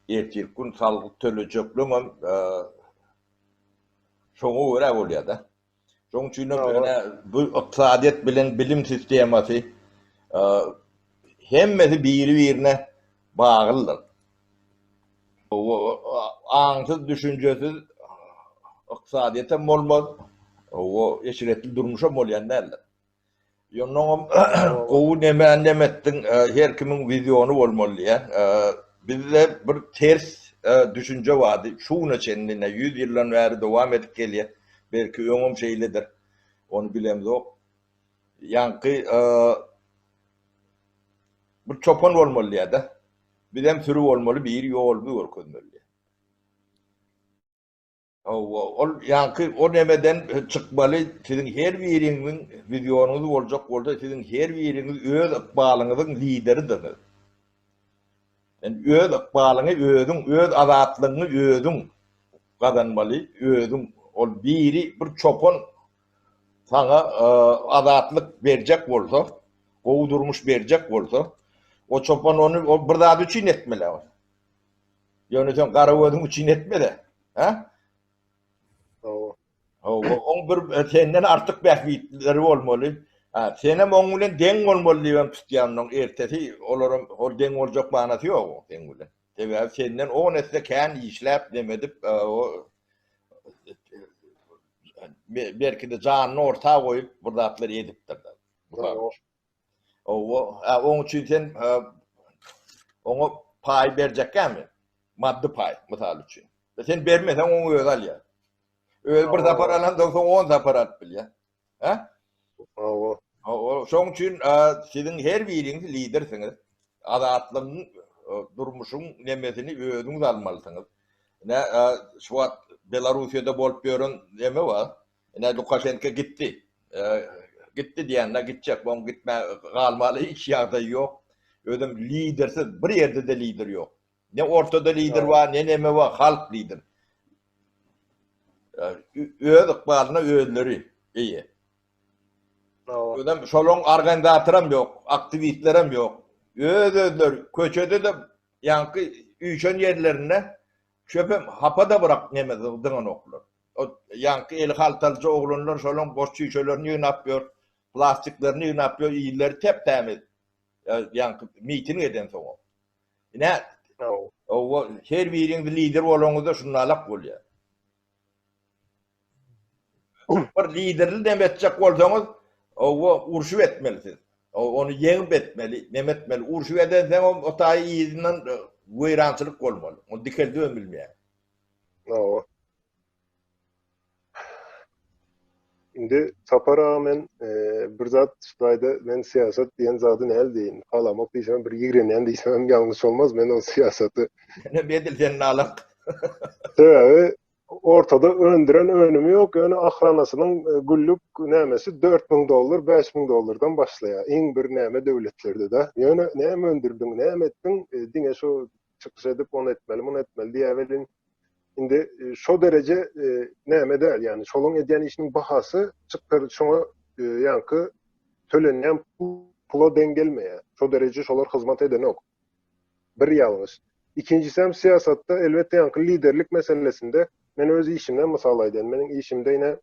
ertirkün salgyt tölejekleňem şoňa görä bolýar da. Şoň üçin bu iqtisadiyet bilen bilim sistemasy hemmesi biri-birine baglydyr. O aňsyz düşünjesiz iqtisadiyete bolmaz. O eşiretli durmuşa bolýan däl. Ýöne gowy nemetdiň her kimiň viziony bolmaly ýa. Bizde bir ters düşünje wady. Şuňa çendine 100 ýyldan bäri dowam edip gelýär. Belki öňüm şeýledir. Onu bilemzok. Ýanky bir çopan bolmaly ýa-da. Bizem sürü bolmaly, bir ýol görkezmeli. Ol ýanky o nemeden çykmaly, siziň her biriňiň visionuňyz boljak bolsa, siziň her biriňiz öz ykbalyňyzyň lideridir. Öz ykbalyňy özüň, öz azatlygyny özüň gazanmaly, özüň ol biri bir çopan sana azatlyk berjek bolsa, gowdurmuş berjek bolsa, o çopan onu bir zat üçin etmeli. Ýöne sen gara özüň üçin etmeli. Ha? On bir senden artık bähbitleri bolmaly. Senem oň bilen deň bolmaly diýen tutýanyň ertesi olaram ol deň boljak manasy ýok deň bilen. Sebäbi senden o nesle kän işläp demedip o belki de janyny ortağa goýup bir zatlar edipdir. Oň üçin sen oňa pay berjekkämi? Maddi pay mysal üçin. Sen bermesen oň öz alýar. Öyle bir zapar alan da 10 zapar at bil ya. Ha? Şoň üçin siziň her biriňiz lidersiňiz. Azatlygyň durmuşyň nemesini özüňiz almalysyňyz. Şu wagt Belarusiýada bolup ýören neme bar? Lukashenko gitdi. Gitdi diýende gitjek, bu gitme galmaly hiç ýagdaý ýok. Özüm lidersiz bir ýerde de lider ýok. Ne ortada lider bar, ne neme bar, halk lider. Öz ykbalyna özleri iyi. Ödem şolong organizatoram ýok, aktivistlerim ýok. Özleri köçede de ýanky üýçen ýerlerine köpem hapada bırak nemez diňen oklar. O ýanky el haltalçy oglanlar şolong boş üýçelerini ýynap ýör, plastiklaryny ýynap ýör, ýylary tep-tämiz. Ýanky miting eden soň. Ine o her biriň lider bolanyňyzda şunu alak bolýar. Bir liderli demetjek bolsaňyz, o urşup etmelisiz. Onu yeňip etmeli, nemetmeli. Urşup edensen o taý ýyzynyň weýrançylyk bolmaly. O dikeldi ömülmeýär. Indi sapara men bir zat şuýda men siýasat diýen zady näl diýin. Alamak diýsem bir ýigrenýän diýsem ýalňyş bolmaz. Men o siýasaty Ne bedel sen alak. Sebäbi ortada öndüren önümü ýok. Ýöne ahranasynyň güllük nämesi $4000, $5000 başlaýar. Iň bir näme döwletlerde de. Ýöne näme öndürdiň, näme etdiň, diňe şu çykyş edip onu etmeli, bunu etmeli diýävelin. Indi şo derece näme däl, ýani şolaň edýän işiniň bahasy çykdyr şoňa ýanky tölenen pula dengelmeye. Şu derece şolar hizmet eden ok. Bir yalnız. İkincisi hem siyasatta elbette yankı liderlik meselesinde men öz işimden misal aydan. Menin işimde yine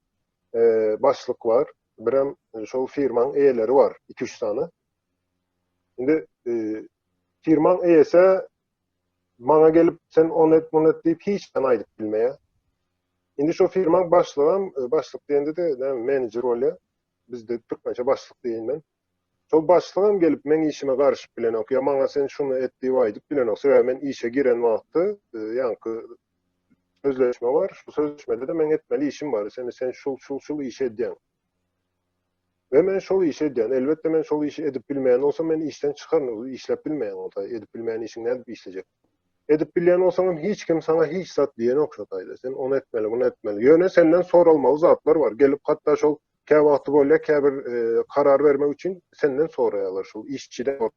başlık var. Birem şol firmanın eyeleri var. 2-3 tane. Şimdi firman eyese bana gelip sen onet deyip hiç aydıp bilmeye. Şimdi şu firman başlık deyende de manager rolü. Bizde Türkmençe başlık deyin ben. Şol başlığım gelip men işime karışıp bilen ok. Ya bana sen şunu ettiği aydıp bilen ok. Sebep men işe giren vakti yankı sözleşme var. Bu sözleşmede de men etmeli işim var. Sen şul iş ediyen. Ve men şol iş ediyen. Elbette men şol işi edip bilmeyen olsa men işten çıkarın. İşlep bilmeyen olsa edip bilmeyen işin ne edip işleyecek. Edip bilmeyen olsa hiç kim sana hiç sat diyen ok şotaydı. Sen onu etmeli, bunu etmeli. Yöne senden sorulmalı zatlar var. Gelip hatta şol kevahты böyle kebir karar vermek için senden sorayalar. Şol işçiden sorar.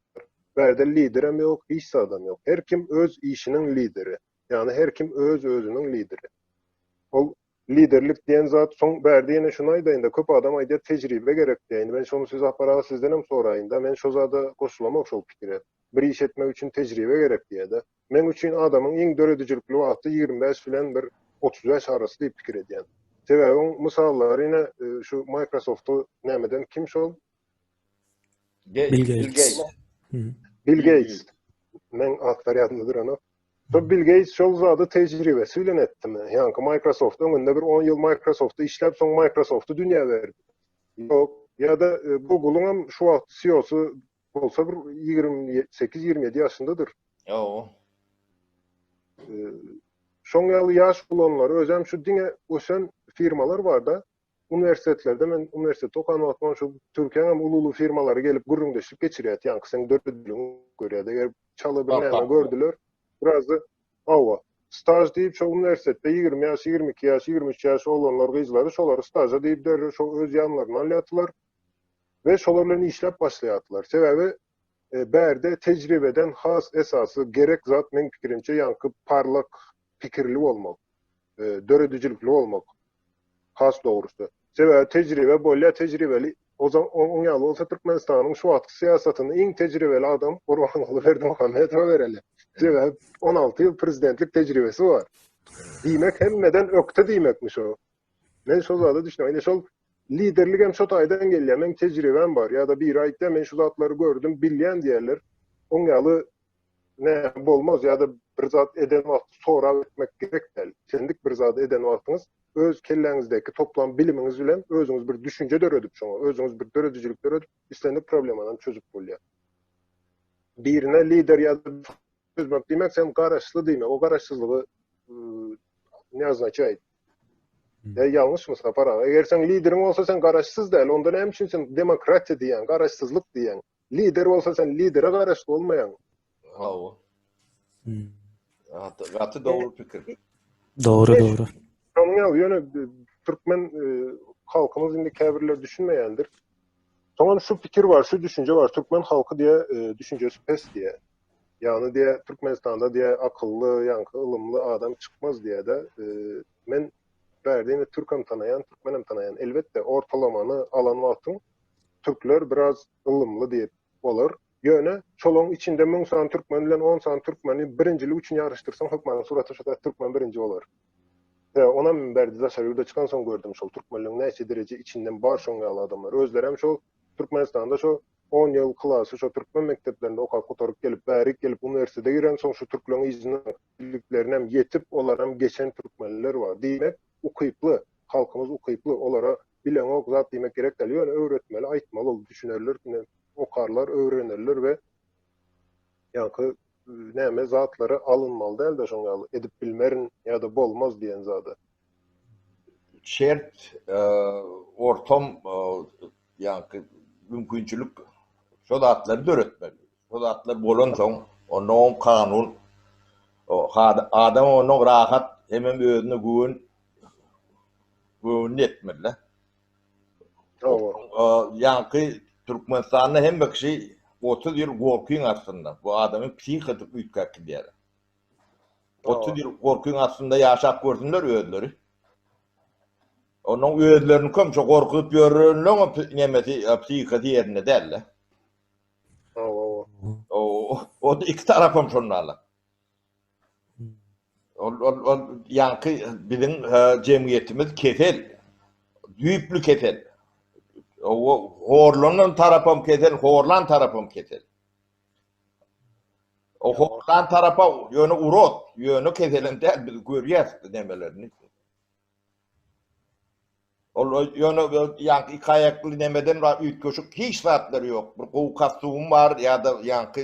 Berde liderem yok, hiç adam yok. Her kim öz işinin lideri. Yani her kim özünün lideri. Ol liderlik diyen zat son berdiğine şunaydayında köp adam ayda tecrübe gerek deyindi. Ben şonu söz aparağı sizden hem sorayında. Men şu zada koşulamak şol pikire. Bir iş etmek için tecrübe gerek diye de. Men üçün adamın en döredicilikli vakti 25 filan bir 35 arası deyip pikir ediyen. Sebebi on misalları yine şu Microsoft'u nemeden kim şol? Bill Gates. Bill Gates. Men atları yadındadır onu. So Bill Gates şol zada tecrübesi bilen etti mi? Yani Microsoft öňünde bir 10 yıl Microsoft'ta işlep soň Microsoft'u dünya verdi. Yok. Ya da Google'un hem şu wagt CEO'su bolsa bir 28-27 yaşındadır. Yo. Şoň ýaly ýaş bolanlar özem şu diňe ösen firmalar var da üniversitelerde men üniversitede okan wagtman şu Türkiýeň hem ulu firmalary gelip gürrüňdeşip geçirýär. Ýani sen dördüdüň görýär. Eger çala bir näme gördüler. Biraz da awa. Staj diýip şu üniversitede 20 ýaş, 22 ýaş, 23 ýaş olanlar gyzlary şolary staja diýip derre şu öz ýanlaryny alýatylar we şolar bilen işläp başlaýatylar. Sebebi berde tecrübeden has esası gerek zat men pikirimçe yankı parlak pikirli bolmak, döredicilikli olmak has doğrusu. Sebebi tecrübe bolya tecrübeli o zaman on ýaly bolsa Türkmenistanyň şu wagtky siýasatyny iň tecrübeli adam Gurbanuly Berdimuhammedow bereli. Sebebi 16 ýyl prezidentlik tecrübesi var. Diýmek hemmeden ökte diýmekmiş o. Men şol zada düşünýär. Şol liderlik hem şot aydan gelýär. Men tecrübem var ya da bir ayda men şu zatlary gördüm, bilýän diýerler. On ýaly ne bolmaz ya da bir zat eden wagt sonra etmek gerek değil. Sendik bir zat eden wagtyňyz öz kelleňizdeki toplam bilimiňiz bilen özüňiz bir düşünje döredip şoňa, özüňiz bir döredicilik döredip islendik problemany çözüp bolýar. Birine lider ya da çözmek diýmek sen garaşly diýmek. O garaşsyzlygy ne azaçay? Yanlış mı sapara? Eger sen liderin olsa sen garaşsız değil. Ondan hem için sen demokrati diyen, garaşsızlık diyen. Lider olsa sen lidere garaşlı olmayan. Hawa. Gatı doğru pikir. Doğru. Onun ýaly Türkmen halkymyz indi käbirler düşünmeýändir. Soňra şu pikir var, şu düşünje var. Türkmen halky diýe düşünjesi pes diýe. Yani diye Türkmenistan'da diye akıllı, yankı, ılımlı adam çıkmaz diye de men verdiğim Türk'üm tanayan, Türkmen'im tanayan elbette ortalamanı alan vaktın Türkler biraz ılımlı diye olur. Yöne çolong içinde 1000 san Türkmen ile 10 san Türkmeni birincilik için yarıştırsan hükmanın suratı şada Türkmen birinci olur. Ona men berdi da şarjda çıkan son gördüm şol Türkmenliğin näçe derece içinden bar şoňaly adamlar. Özlerem şol Türkmenistan'da şu 10 yıl klasy şu Türkmen mekteplerinde okap kotaryp gelip bärik gelip üniversitede giren soň şu türklerin izinliklerine hem yetip olar hem geçen Türkmenliler var. Diýmek ukyply, halkymyz ukyply olara bilen ok zat diýmek gerek däl. Ýöne öwretmeli, aýtmaly ol düşünerler, okarlar, öwrenirler we ýa-da näme zatlary alınmaly däl de şoňa edip bilmerin ýa da bolmaz diýen zady. Şert ortam ýa-da mümkinçilik şu zatları döretmeli. Şu zatlar bolan soň onuň kanun adam onuň rahat hemen özüne güven etmeli. Ýa-da Türkmenistanyň hem kişi 30 ýyl gorkuň aslında. Bu adamın psihik üýtgäki diýer. 30 ýyl gorkuň aslında ýaşap gördüler özleri. Onun özlerini kömçe gorkup ýörünler nemeti psihikati yerine derler. O da iki tarafım şonlarla. O yankı bizim cemiyetimiz ketel. Düýüplü ketel. O horlanan tarafım ketel, horlan tarafım ketel. O horlan tarafa yönü urot, yönü ketelin de biz görýäs demelerini. O yönü yankı iki ayaklı demeden üç köşük hiç saatleri yok. Bir kovukassuğum var ya da yankı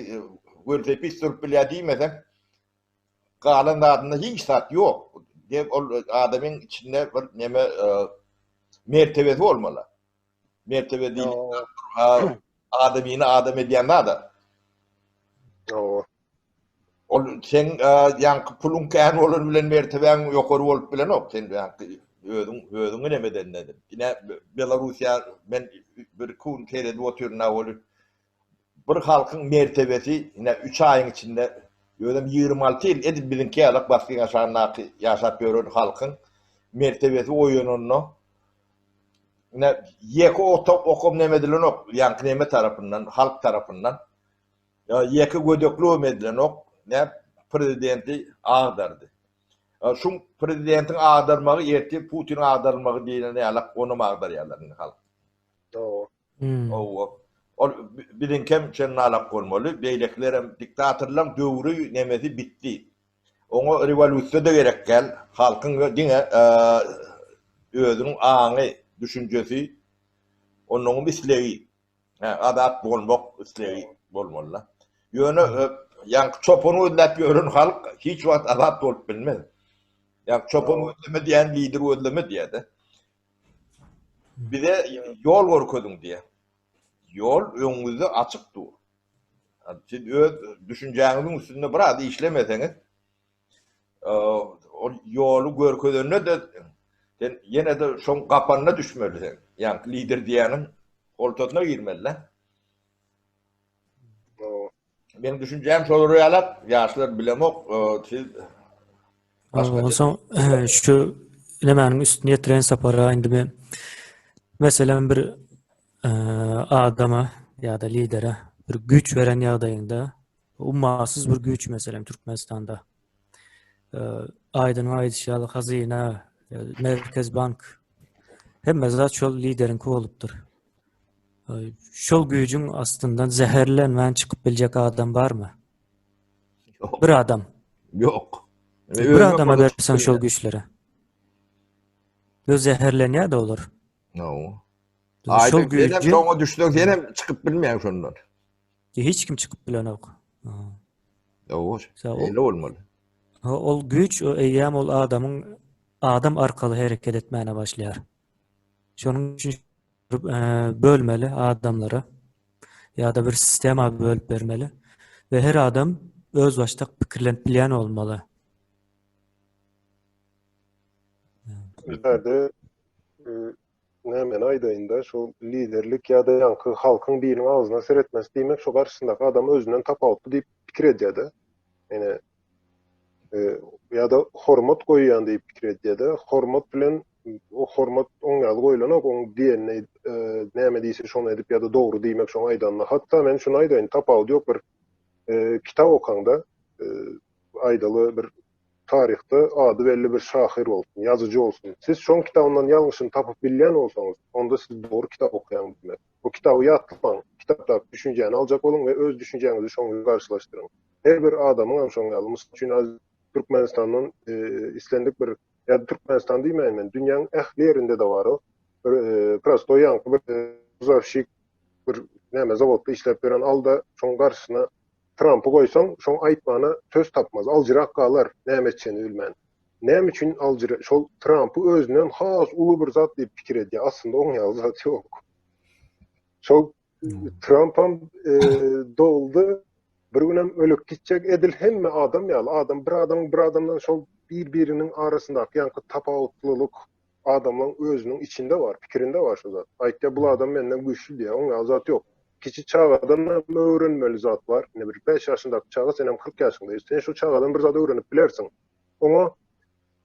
görsepi sürpülya diýmesem galan adında hiç saat yok. O adamın içinde bir neme mertebesi olmalı. Mertebe değil. Adamını adam ediyen da. O sen yankı pulun kän bolan bilen merteben ýokary bolup bilen ok. Sen yankı özüňi nemeden dedim. Yine Belarusya ben bir kun keredip oturna bolup bir halkyň mertebesi yine 3 aýyň içinde ýödem 26 ýyl edip bilinki alak baskyň aşagyna ýaşap ýören halkyň mertebesi oýununy yine ýeki okum nemedilen ok, yankı neme tarapyndan, halk tarapyndan ýeki gödekli medilen ok, ne prezidenti agdardy. Şu prezidentin agdarmagy erti Putin agdarmagy diýilene ýalak onu agdarýarlar halk. O bilinkem şeň alak bolmaly. Beýleklerem diktatorlar döwrü nemesi bitdi. Oňa rewolýusiýa da gerek gel. Halkyň diňe özüniň aňy, düşünjesi onuň mislegi. Adat bolmak isleги bolmaly. Ýöne yankı çopunu ödläp ýören halk hiç wagt adat bolup bilmez. Yankı çopunu ödleme diýen lider ödleme diýdi. Bize yol gorködüň diýe. Yol öňüňizde açyk dur. Siz öz düşünjäňiziň üstünde bir ady işlemeseňiz, o ýolu görkezene de sen ýene de şoň gapanyna düşmelisin. Yankı lider diýeniň koltugyna girmeli. Benim düşüncem şolary ýalap, ýaşlar bilemok, siz Olsa şu nemäniň üstüne tren sapara indi ben mesela bir adama ya da lidere bir güç veren ýagdaýynda ummasyz bir güç mesela Türkmenistanda aýdyň aýdyşaly hazyna, Merkez Bank hemme zat şol liderinki bolupdyr. Şol güýjüň astyndan zeherlenmän çykyp biljek adam barmy? Bir adam. yok. Bir adama bersen şol güýçlere. Göz zeherlenýär de olur. No. Şol Aýdyň güýjü şoňa düşdüň ýene çykyp bilmeýän şondan. hiç kim çykyp bilen ok. Ýok. Sa- Öyle olmaly. Ol güýç o eýýam ol adamyň adam arkaly hereket etmäne başlaýar. Şonuň üçin bölmeli adamlara ya da bir sistema bölüp bermeli ve her adam öz başta pikirlenip bilýän olmaly. Bizlerde nämen aýdaýynda şol liderlik ýa-da ýankı halkyň biriniň agyzyna seretmesi diýmek şo garşysyndaky adam özünden tapawutly diýip pikir edýär-de. Ýene ýa-da hormat goýýan diýip pikir edýär-de. Hormat bilen o hormat oňňaly goýulan ok, oň diýenine näme diýse şonu edip ýa-da dogry diýmek şoň aýdanly. Hatda men şunu aýdaýyn, tapawut ýok bir kitap okanda aýdaly bir tarihte adı belli bir şahir olsun, yazıcı olsun. Siz şon kitabından yanlışını tapıp bilýän olsaňyz, onda siz doğru kitap okuyan demek. O kitabı ýatmaň, kitapda düşünjäni aljak bolun we öz düşünjäňizi şoňla garşylaşdyryň. Her bir adamyň şoň ýaly, mysal Türkmenistanyň islendik bir ýa-da Türkmenistan diýmeýän men, dünýäniň ähli ýerinde de bar o. Prosto ýaňky bir zavşik bir näme zawodda işlep beren alda şoň garşyna Trump'ı koysan, şoň aýtmana söz tapmaz. Aljirak galar, näme etjeni bilmän. Näme üçin aljirak? Şol Trump'ı özünden has uly bir zat diýip pikir edýär. Aslında oň ýaly zat ýok. Şol Trump'am doldy. Bir günem ölüp gitjek edil hemme adam ýaly. Adam bir adamdan şol bir-biriniň arasyndaky ýankı tapawutlylyk adamlaryň özüniň içinde var, pikirinde var şu zat. Aýtdy bu adam menden güýçlü diýär. Oň ýaly zat ýok. Kiçi çağdan öwrenmeli zat var. Ne bir 5 ýaşyndaky çağa, sen hem 40 ýaşyndaýsın. Sen şu çağdan bir zat öwrenip bilersiň. Oňa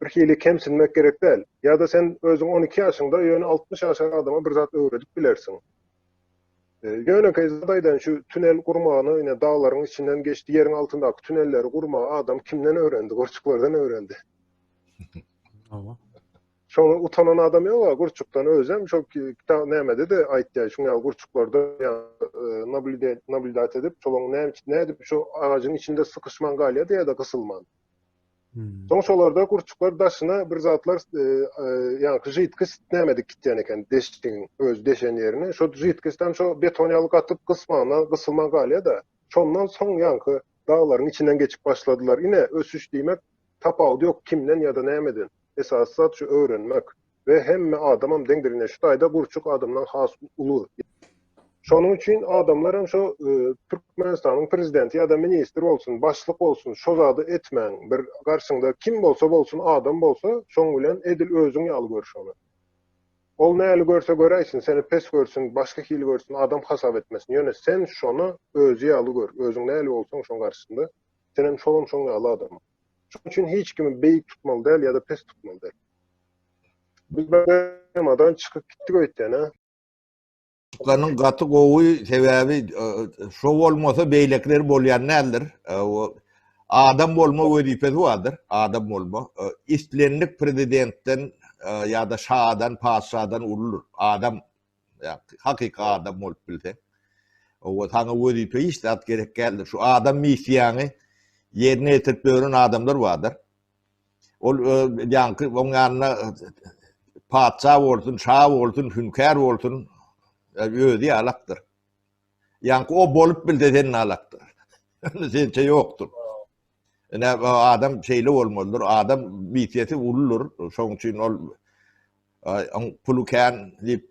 bir hili kemsinmek gerek değil. Ya da sen özün 12 yaşında ýöne 60 ýaşaly adama bir zat öwredip bilersin. Ýöne kezdaydan şu tünel gurmagyny ýene dağlaryň içinden geçdi, ýeriň altyndaky tünelleri gurmagy adam kimden öwrendi? Gurçuklardan öwrendi. Şonu utanan adam ýok, gurçukdan özem çok kitap näme dedi aýtdy. Şuňa gurçuklarda nablidat edip, şolaň näme edip şu ağacın içinde sıkışman galya diýe de kısılman. Soň şolarda gurçuklar daşyna bir zatlar ýa-ni jytkys nämedik gitýän eken deşdiň öz deşen ýerine. Şo jytkysdan şo beton ýalyk atyp kısılman galya da şondan soň ýa-ni dağlaryň içinden geçip başladylar. Ine ösüş diýmek tapawdy ýok kimden ýa-da nämeden. Esas zat şu öwrenmek ve hemme adamam deňdirine şu taýda gurçuk adamdan has ulu. Şonuň üçin adamlar hem şu Türkmenistanyň prezidenti ýa-da ministri bolsun, başlyk bolsun, şo zady etmäň. Bir garşyňda kim bolsa bolsun, adam bolsa, şoň bilen edil özüň ýaly gör şonu. Ol näli görse göräýsin, seni pes görsün, başga hili görsün, adam hasap etmesin. Ýöne sen şonu özü ýaly gör. Özüň näli bolsaň şoň garşysynda, sen hem şoň ýaly adam. Şoň üçin hiç kimi beýik tutmaly däl ýa-da pes tutmaly däl. Biz bämadan çykyp gitdik öýtden, Kanın gaty gowy sebäbi şo bolmasa beýlekler bolýan nädir? Adam bolma wezipesi bardyr. Adam bolma. İstlenlik prezidentden ýa-da şahadan, paşadan ululur. Adam hakyky adam bolup bilse. O taňa wezipe işlet gerek geldi. Şu adam missiýany yerine ýetirip beren adamlar bardyr. Ol ýa-ni oňanyna paça bolsun, şah bolsun, hünkär bolsun, özi alakdır. Yani o bolup bildi senin alakdır. Sençe yoktur. Yani adam şeyli olmalıdır. Adam mitiyeti ululur. Şoň üçin ol puluken deyip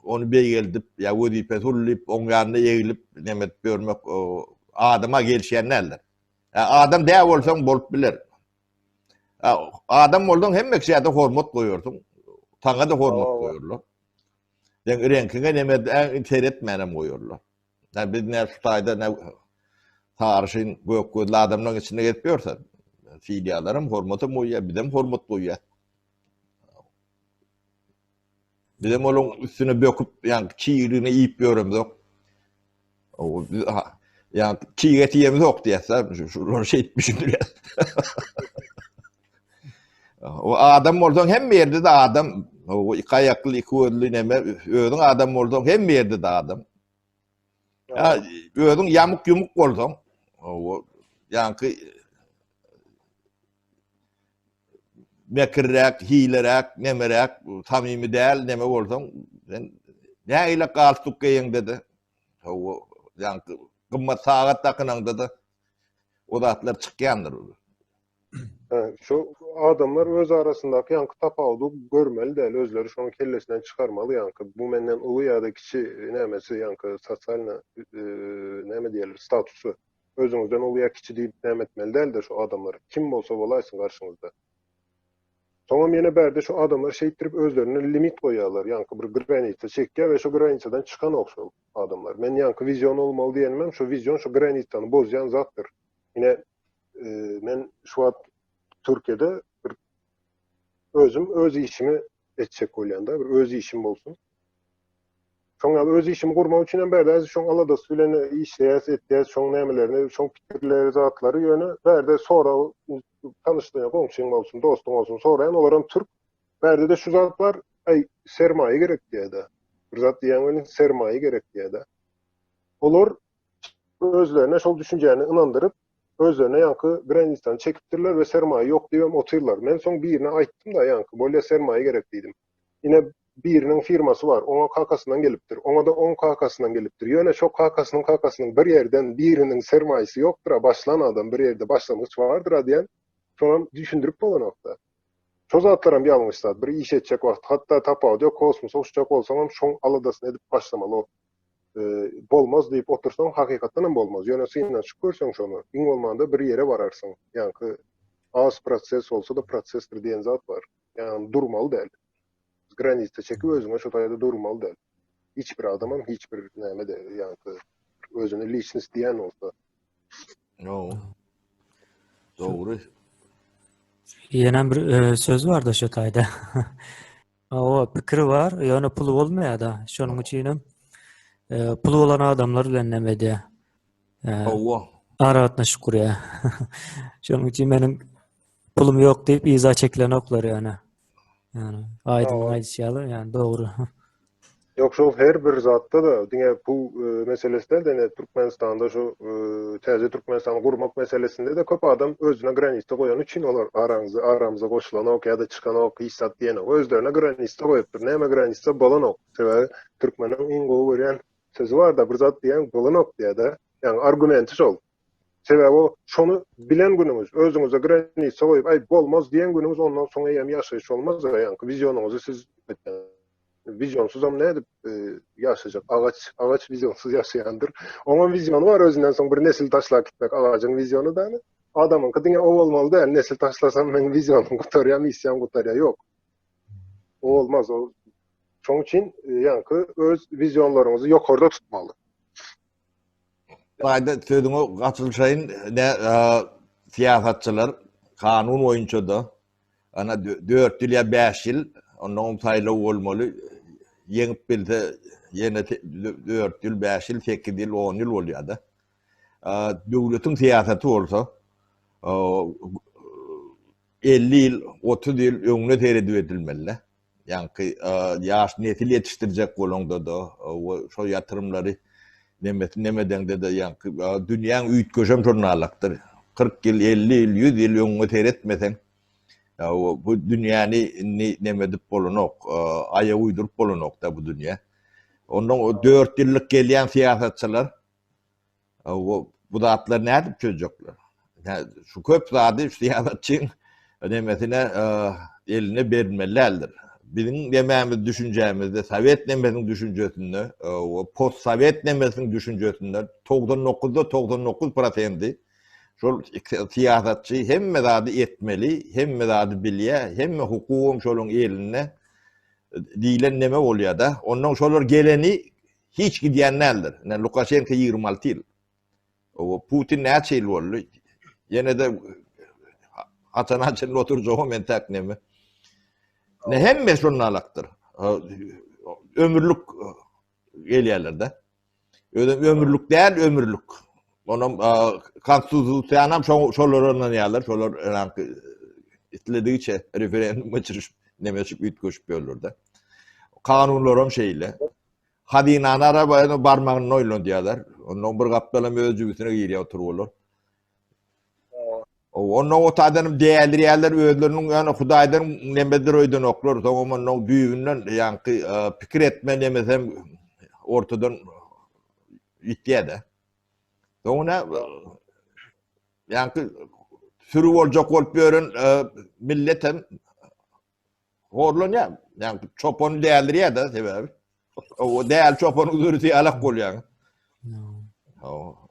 onu beýgeldip ya wezipesi ulyp oň ýanyna ýegilip nemet görmek adama gelşýänler. Adam däw bolsaň bolup biler. Adam bolsaň hemme kişiýe de hormat goýurdyň. Taňa da hormat goýurlar. Yani renkine nemeden seyretmeyelim koyuyorlar. Yani biz ne tutayda ne tarihin gök gözlü adamların içinde yetmiyorsa filyalarım hormatı koyuyor, bizim hormat koyuyor. Bizim onun üstüne böküp yani çiğrini yiyip yiyorum yok. Yani çiğ eti yemiz yok diyese şu şey etmişimdir ya. O adam olsan hem bir yerde de adam. O iki ayaklı, iki gözlü neme, özün adam olsan hem bir yerde de adam. Özün yamuk yumuk olsan, yani mekirrek, hilerek, nemerek, samimi değil neme olsan, ne ile kalstuk geyin dedi. Yani kımmat saat takınan dedi. O da atlar çıkyandır. Şu adamlar öz arasındaky ýa-ni tapawdy görmeli däl, özleri şonu kellesinden çykarmaly ýa-ni bu menden uly ýa-da kiçi nämesi ýa-ni sosial näme diýerler statusy özüňizden uly ýa kiçi diýip näme etmeli däl-de şu adamlar kim bolsa bolaýsyn garşyňyzda. Soňam ýene bärde şu adamlar şeýtirip özlerine limit goýýarlar, ýa-ni bir granita çekýär we şu granitadan çykan okşol adamlar. Men ýa-ni vizion bolmaly diýenmem, şu vizion şu granitany bozýan zatdyr. Ýene men şu wagt Türkiye'de bir öz işimi etçek olayanda, bir öz işim bolsun. Şoň öz işimi gurmak üçin hem berde şoň alada sülen işleýäs, etdiýäs, şoň nämelerini, şoň pikirleri, zatlary ýöne berde sonra tanışdyň, gomşuň bolsun, dostum bolsun, soraýan olaram Türk. Berde de şu zatlar sermaye gerek diýdi. Bir zat diýen sermaye gerek diýdi. Olar özlerine şol düşünjäni inandyryp özlerine yankı Granit'ten çekiptirler ve sermaye yok diyorum otururlar. Men son birine aýtdym da yankı böyle sermaye gerek dedim. Yine birinin firması var. Ona kakasından geliptir. Ona da 10 kakasından geliptir. Yöne çok kakasının bir yerden birinin sermayesi yoktur. Başlayan adam bir yerde başlamış vardır diyen sonra düşündürüp bolan nokta. Şu zatlaram ýalňyşlar. Bir iş etjek wagt hatta tapawdy kosmos uçjak bolsaň şoň aladasyny edip başlamaly. Bolmaz diýip otursaň hakykatdan hem bolmaz. Ýöne syňdan çykyrsаň şonu, iň bolmanda bir ýere bararsyň. Ýani az proses bolsa da prosesdir diýen zat bar. Ýani durmaly däl. Granitde çekip özüňe şu taýda durmaly däl. Hiç bir adamam hiç bir näme de ýani özüne lichnis diýen bolsa. No. Doğru. Yenen bir söz var da şu tayda. O pikri var, yani pulu olmaya da. Şonun için pulu olan adamlar bilen nemedi. Owa. Aratna şükür ya. Şonun için benim pulum yok deyip iza çekilen oklar yani. Yani aydın Aa, aydışyalı yani doğru. yok şu her bir zatta da diňe bu meselesinde de Türkmenistan'da şu täze Türkmenistan'ı gurmak meselesinde de köp adam özüne graniste goýan üçin olar aramyza goşulan ok ýa-da çykan ok hissat diýen ok özlerine graniste goýupdyr. Näme graniste bolan ok. Sebäbi türkmeniň iň gowy berýän sözi bar da bir zat diýen bolan ok diýär-de. Ýani argumenti şol. Sebäbi o şonu bilen günüňiz, özüňize graniste goýup ay bolmaz diýen günüňiz ondan soňra ýem ýaşaýyş olmaz. Ýani visionuňyzy siz vizyonsuz ama ne edip yaşayacak? Ağaç vizyonsuz yaşayandır. Onun vizyonu var özünden sonra bir nesil taşlap gitmek ağacın vizyonu da adamın kıdına o olmalı değil. Nesil taşlasam ben vizyonum kurtarıya, misyon kurtarıya yok. O olmaz. O. Çünkü için yankı öz vizyonlarımızı yukarıda tutmalı. Ayda sözüňe gatylşaýyn siyasatçylar kanun boýunça da ana 4 ýyl ýa 5 ýyl ondan saýlaw bolmaly. Yeňip bilse ýene 4 ýyl, 5 ýyl, 8 ýyl, 10 ýyl bolýar da. Döwletiň siýasaty bolsa 50 ýyl, 30 ýyl öňüne teredip edilmeli. Ýani ýaş nesil ýetişdirjek bolanda da şo ýatyrymlary nemedende de ýani dünýäň üýtgeşem jurnalakdyr. 40 ýyl, 50 ýyl, 100 ýyl öňüne teretmesen bu dünýäni nemedip bolanok, aýa uýdurup bolanok da bu dünýä. Ondan o 4 ýyllyk gelýän siýasatçylar bu zatlar nädip çözjekler? Şu köp zady siýasatçyň nemesine eline bermelidir. Bizim dememiz düşüncemizde Sovet nemesinin düşüncesinde, o post Sovet nemesinin düşüncesinde 99% şol siýasatçy hemme zady etmeli, hemme zady bilýär, hemme hukukum şolun eline diýilen neme bolýar da. Ondan şolar geleni hiç gidýän nädir? Lukashenko 26 ýyl. O Putin näçe ýyl boldy? Ýene de açan oturjak men tak neme. Ne hemme şonalakdyr. Ömürlük gelýärler-de. Ömürlük däl, ömürlük. Onam konstitusiýanam şolardan ýalar, şolar itledigiçe referendum geçiriş nemesip üýtgeşip bolurda. Kanunlaram şeýle. Hadinany arabaýa barmagyny oýlan diýerler. Ondan bir gapdalam öz jübüsine girýär oturýarlar. Ondan o tadanım değerliler özlerinin yani Hudaýdan nemedir öýden oklar. Soňra o düýünden ýanky pikir etme nemesem ortadan gitýär-de. Soňra ýanky sürüp boljak bolup ýören millet hem horlanýar. Ýanky çopon değerliýär-de sebäbi. O değerli çoponyň üzerinde alak bolýar.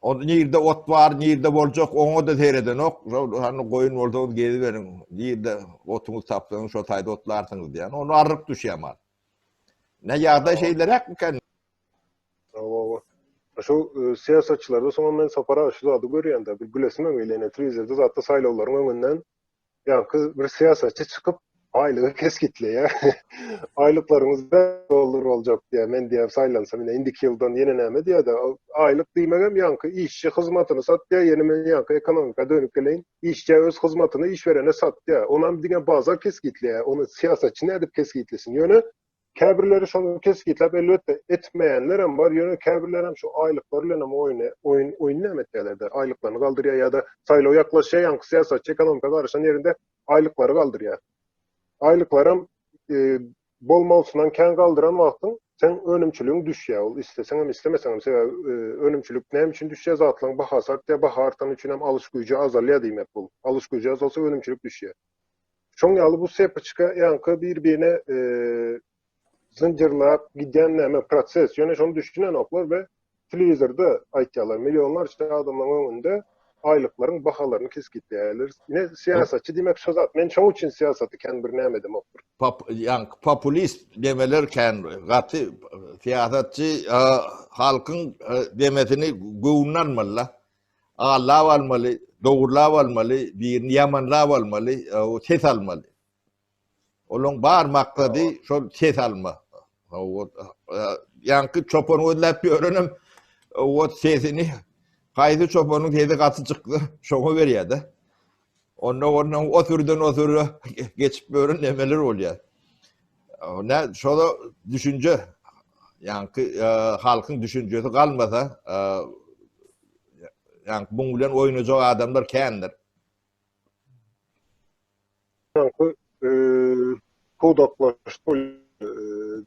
O nirde ot var, nirde boljak, oňa da tereden ok. Hani goýun bolsa gezi berin. Nirde otuňyz tapsaňyz şo taýda otlarsyňyz diýen. Onu arryp düşýär. Ne ýagda şeyler hakmykan? Şu siýasatçylarda soňra men sapara şu zady görýände bir gülesim öňeýlene Twitter'da zatda saýlawlaryň öňünden ýa-ki bir siýasatçy çykyp aylygy keskitleýär. Aýlyklaryňyz dollar boljak diýär. Men diýär saýlansam ine indiki ýyldan ýene näme diýär da aýlyk diýmegem ýa-ki işçi hyzmatyny satýar, ýene men ýa-ki ekonomika dönüp geleýin. İşçi öz hyzmatyny işverene satýar. Onam diňe bazar keskitleýär. Onu siýasatçy nädip keskitlesin? Ýöne käbirleri şonu keskitlep elbette etmeyenler hem var. Yönü käbirler hem şu aylıklarıyla hem oyun nämetlerdi. Aylıklarını kaldırıyor ya da saylaw yaklaşıyor yankı siyasatçı ekonomika karışan yerinde aylıkları kaldırıyor. Aylıklarım bolmalısından kän kaldıran vaktin sen önümçülüğün düşüyor. Ol istesen hem istemesen hem önümçülük näme için düşüyor zatlaryň bahasy artýar, baha artan üçin hem alış güýji azalýar diýmek bol. Alış güýji azalsa önümçülük düşüyor. Şoň ýaly bu sepaçyka yankı bir-birine zincirlap giden näme proses. Ýöne şonu düşünen oklar we telewizorda aýtýarlar milyonlarça adamlaryň öňünde aýlyklaryň bahalaryny keskitleýärler. Ine siýasatçy diýmek söz at. Men şoň üçin siýasaty kän bir näme demokdur. Populist demelerken gaty siýasatçy halkyň demesini göwnanmaly. Ağlap almaly, doğrulap almalı, birini yamanlap almalı, o ses almalı. Onun bar maksadı şol ses alma. Yankı çoponu ödläp öğrenim o sesini kaydı çoponun sesi katı çıktı. Şoňa berýärdi. Ondan o türden o türe geçip öğren nemeler oluyor. Ne şoda düşünce yankı halkın düşüncesi kalmasa yankı bunun bilen oynayacak adamlar kendiler. Yankı kodaklaştı,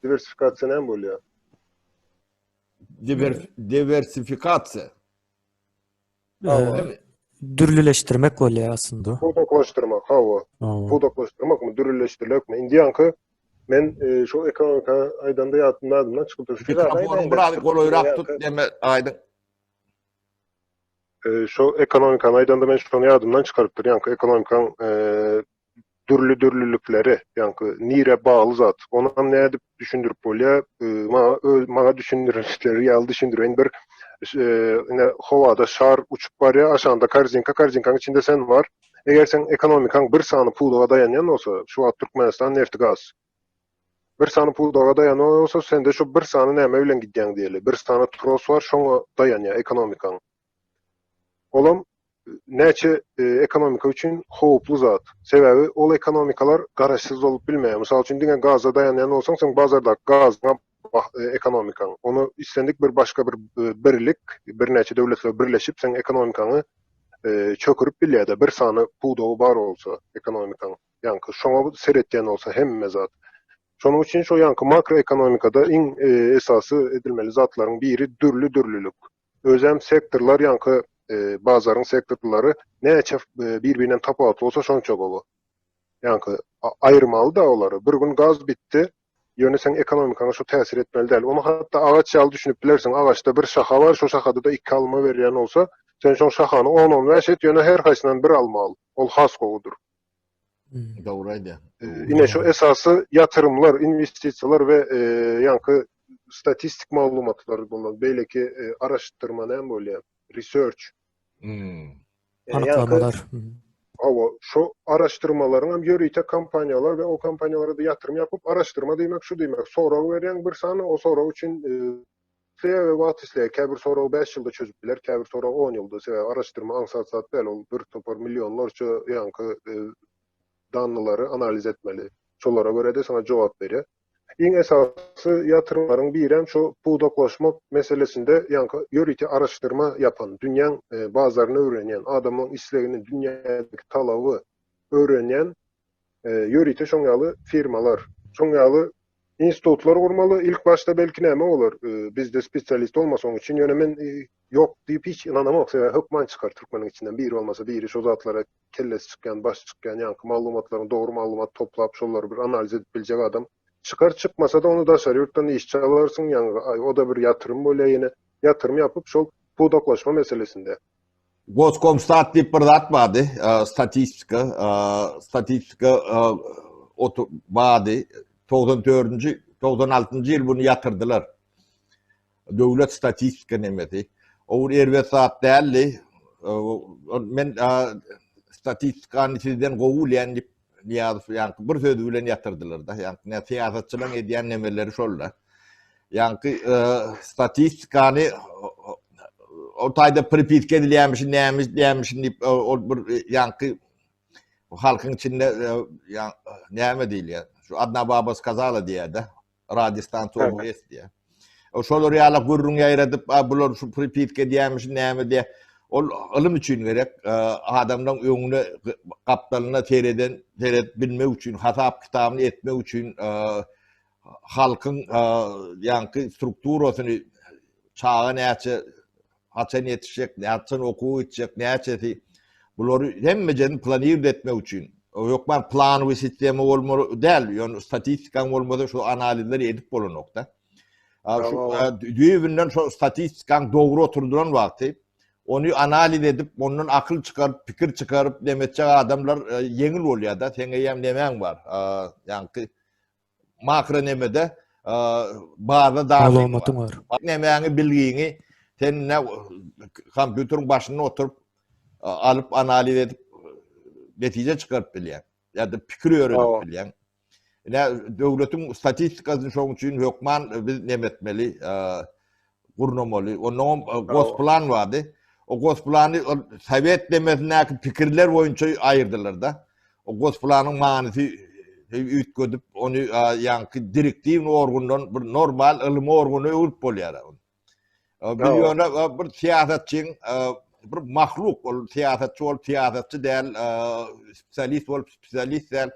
diversifikasiýa näme bolýar? Diversifikasiya. Eee, Dürlüleştirmek bolýar aslında. Kodaklaşdyrmak, hawa. Kodaklaşdyrmak mı, dürülleşdirmek mi? Indi yankı men şu ekonomika aýdanda ýatymdan çykyp durýar. Mikrofonu biraz goloýrak tut deme aydın. Şu ekonomika aýdanda men şonu ýadymdan çykaryp yankı ekonomikaň dürlülükleri, yankı nire bağlı zat. Ondan ne edip düşündürüp bolýar, maňa düşündürüşleri ýaly düşündürýän bir howada şar uçup barýar, aşağında karzinkanın içinde sen var. Eger sen ekonomikaň bir sany pulaga dayanýan bolsa, şu wagt Türkmenistan nefti gaz. Bir sany pulaga dayanýan bolsa, sende şu bir sany näme bilen gidýän diýeli. Bir sany tros var, şoňa dayanýar ekonomikaň. Olam näçe ekonomika üçin howplu zat. Sebebi ol ekonomikalar garaşsyz bolup bilmeýär. Mysal üçin diňe gaza dayanýan bolsaň, sen bazarda gazyna ekonomikaň. Onu istendik bir başga bir birlik, bir näçe döwletler birleşip sen ekonomikaňy çökürüp bilýär. Bir sany puldogy bar bolsa ekonomikaň. Yankı şoňa seretýän bolsa hemme zat. Şonuň üçin şu yankı makroekonomikada iň esasy edilmeli zatlaryň biri dürlülük. Özem sektorlar yankı bazarın sektorları näçe bir-birine tapawut bolsa şonça gowy. Yankı aýyrmaly da olary. Bir gün gaz bitdi, ýöne sen ekonomikaňa şu täsir etmeli däl. Onu hatda agaç ýaly düşünüp bilersiň, agaçda bir şaha var, şu şahada da 2 alma berýän bolsa, sen şo şahany 10-15 et, ýöne her haýsynan bir almaly. Ol has gowydur. Dogry aýdy. Ine şu esasy ýatyrymlar, investisiýalar we yankı statistik maglumatlar bolan, beýleki araşdyrma näme bolýar? Research. Anyklamalar. Hawa şu araşdyrmaların hem ýörüýte kampaniýalar we o kampaniýalara da ýatyrym ýapyp araşdyrma diýmek şu diýmek, sorag berýän bir sany o sorag üçin we wagt isleýär. Käbir sorag 5 ýylda çözüp biler, käbir sorag 10 ýylda. Sebäbi araşdyrma ansat däl, ol bir topar milyonlarça ýankı danlylary analiz etmeli. Şolara göre de sana jogap berýär. Iň esasy ýatyrymlaryň biri hem şu puldaklaşma meselesinde yankı ýörüýte araşdyrma ýapan, dünýäň bazaryny öwrenýän, adamyň islegini, dünýädäki talaby öwrenýän ýörüýte şoňaly firmalar, şoňaly institutlar gurmaly. İlk başta belki näme bolar? Bizde spesialist olmasaň üçin ýöne men ýok diýip hiç inanamok. Sebäbi hökman çykar türkmeniň içinden biri olmasa biri şo zatlara kellesi çykýan, baş çykýan yankı maglumatlaryň dogry maglumat toplap şolary bir analiz edip biljek adam çıkar, çıkmasa da onu da şary ýurtdan işçi alarsın, yani o da bir yatırım bolýar, ýene yatırım yapıp şol puldaklaşma meselesinde. Goskomstat diýip bir zat bardy, statistika bardy. 94-nji 96-njy ýyl bunu ýatyrdylar. Döwlet statistika nemeti. O erwe saat dälli. Men statistikany sizden gowulýan diýip ýazyp bir söz bilen ýatyrdylar da. Yani siýasatçylaryň edýän nemeleri şolda. Yani statistikany o taýda pripitke edilýänmiş, näme diýip o bir yani halkyň içinde näme diýilýär? Şu Adna Baba skazala diýär-de. Radiostansiýa OBS diýär. O şolary ýaly gurrun ýaýradyp bular şu pripitke diýärmiş, näme diýär. Ol ilm üçin gerek, adamdan öňüne gapdalyna seret bilmek üçin, hasap kitabyny etmek üçin, halkyň ýanky strukturasyny çağa näçe haçan yetişecek, näçe okuw etjek, näçe bulary hemmejeni planiýer etmek üçin. Yok ben plan ve sistemi olmalı däl, ýöne statistikaň bolmasa şu analizler edip bolanokda. Şu düýbinden şu statistikaň dogry oturduran wagty onu analiz edip, ondan akıl çıkarıp, pikir çıkarıp demetçek adamlar yeňil bolýar da. Seňe ýem nemäň bar? Yani makro nemede bazı Maglumatyň bar. Nemäňi bilgiňi sen kompýuteryň başyna oturup alıp analiz edip netice çıkarıp bilýän. Ya da pikir öğrenip bilýän. Döwletiň statistikasyny şoň üçin hökman biz nemetmeli, gurnamaly. Onun gosplan vardy. O gosplany Sovet demesindäki pikirler boýunça aýyrdylar da. O gosplanın manysy üýtgödüp onu ýanky direktiw orgundan bir normal ilmi orguny öwrüp bolýar. Bir ýöne bir siýasatçyň bir mahluk ol siýasatçy ol siýasatçy däl, spesialist ol spesialist däl.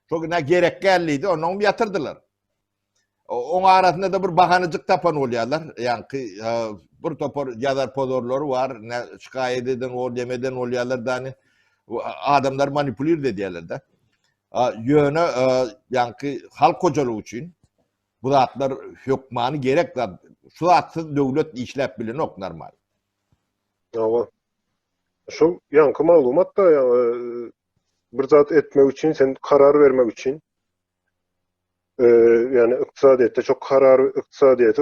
Çok ne gerek geldi, onu yatırdılar. Onun arasında da bir bahanıcık tapan oluyorlar. Yani bir topar yazar pozorları var. Ne şikayet eden ol, demeden oluyorlar da hani adamlar manipüler de diyorlar da. Yönü yani halk hocalığı için bu zatlar hükmanı gerek de şu zatsız devlet işlep bilen ok normal. Ava. Şu yankı malumat da bir zat etmek için, sen karar vermek için yani iktisadiyette çok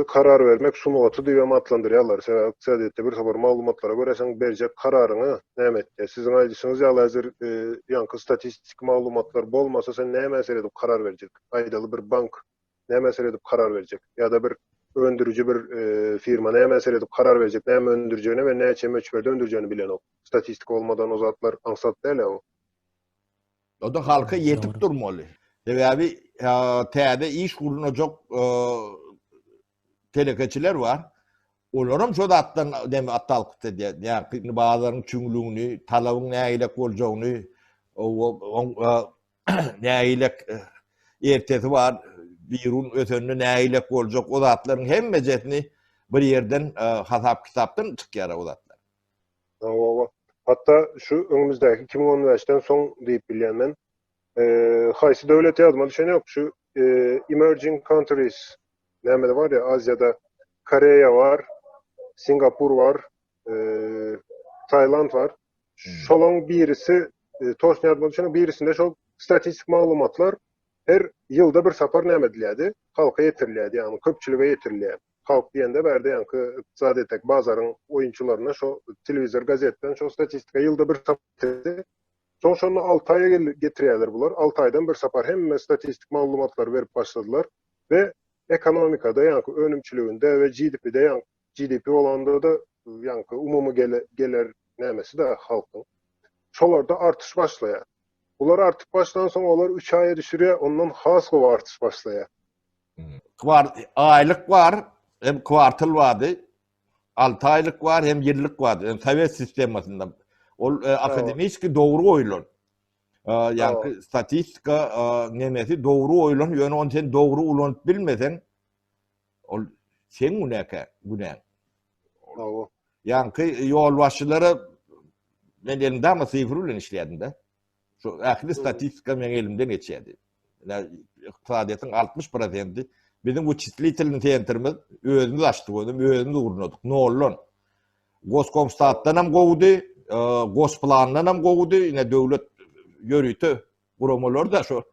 karar vermek sunuatı diýip adlandyrýarlar. Sen iktisadiyette bir habar malumatlara göre sen berjek kararyňy nämetde? Sizin aýdyşyňyz ýaly hazır ýanky statistik malumatlar bolmasa sen näme mesele edip karar berjek? Aýdaly bir bank näme mesele edip karar berjek? Ya da bir öndürücü bir firma näme mesele edip karar berjek? Näme öndürjegini we näçe möçberde öndürjegini bilen o. Statistik olmadan o zatlar ansat däl o. O da halka yetip durmalı. Sebebi täze iş gurunacak telekeçiler var. Olaram şu da attan demi atalkıt ediyor. Yani bazılarının çünlüğünü, talabyň näýilek boljagyny, näýilek ertesi var, birun ötönü näýilek boljak o zatlaryň hemmejesini bir yerden hasap kitapdan çykýar o zatlar. Hatta şu önümüzdeki 2015'ten son diýip bilýän men haýsy döwlet ýazmaly şeňok şu emerging countries näme var ya Aziýada Koreýa var, Singapur var, Tayland var. Şolaň birisi toşny ýazmaly şeňok birisinde şol statistik maglumatlar her ýylda bir sapar näme edilýärdi? Halka ýetirilýärdi, ýani köpçülige ýetirilýär. Halk diýende bärde ýanky iktisadetek bazaryň oýunçularyna şo telewizor gazetden şo statistika ýylda bir sapar edildi. Şonu 6 aya getirýärler bular. 6 aýdan bir sapar hemme statistik maglumatlar berip başladylar ve ekonomikada ýanky önümçiliginde we GDP'de ýanky GDP bolanda da ýanky umumy geler nämesi de halkyň. Şolarda artış başlaýar. Bular artyp başlandan soň olar 3 aya düşürýär, ondan has gowy artış başlaýar. Aylyk var, hem kwartal vardy. 6 aylyk var, hem ýyllyk vardy. Sovet sistemasynda akademik doğru oýlan. Yani statistika nemesi doğru oýlan, ýöne onu sen doğru ulanyp bilmesen ol sen günäk. Yani ýol başçylary men elimde ama syfr bilen işleýärdim de. Şu ähli statistika men elimden geçýärdi. İktisadiýatyň 60% bizim bu çitlitelini tentirimiz özümüz açdyk, özümüz urnadyk. Nollan. Goskomstatdan hem gowdy, gosplandan hem gowdy, ýene döwlet ýörüýti guramalar da şu.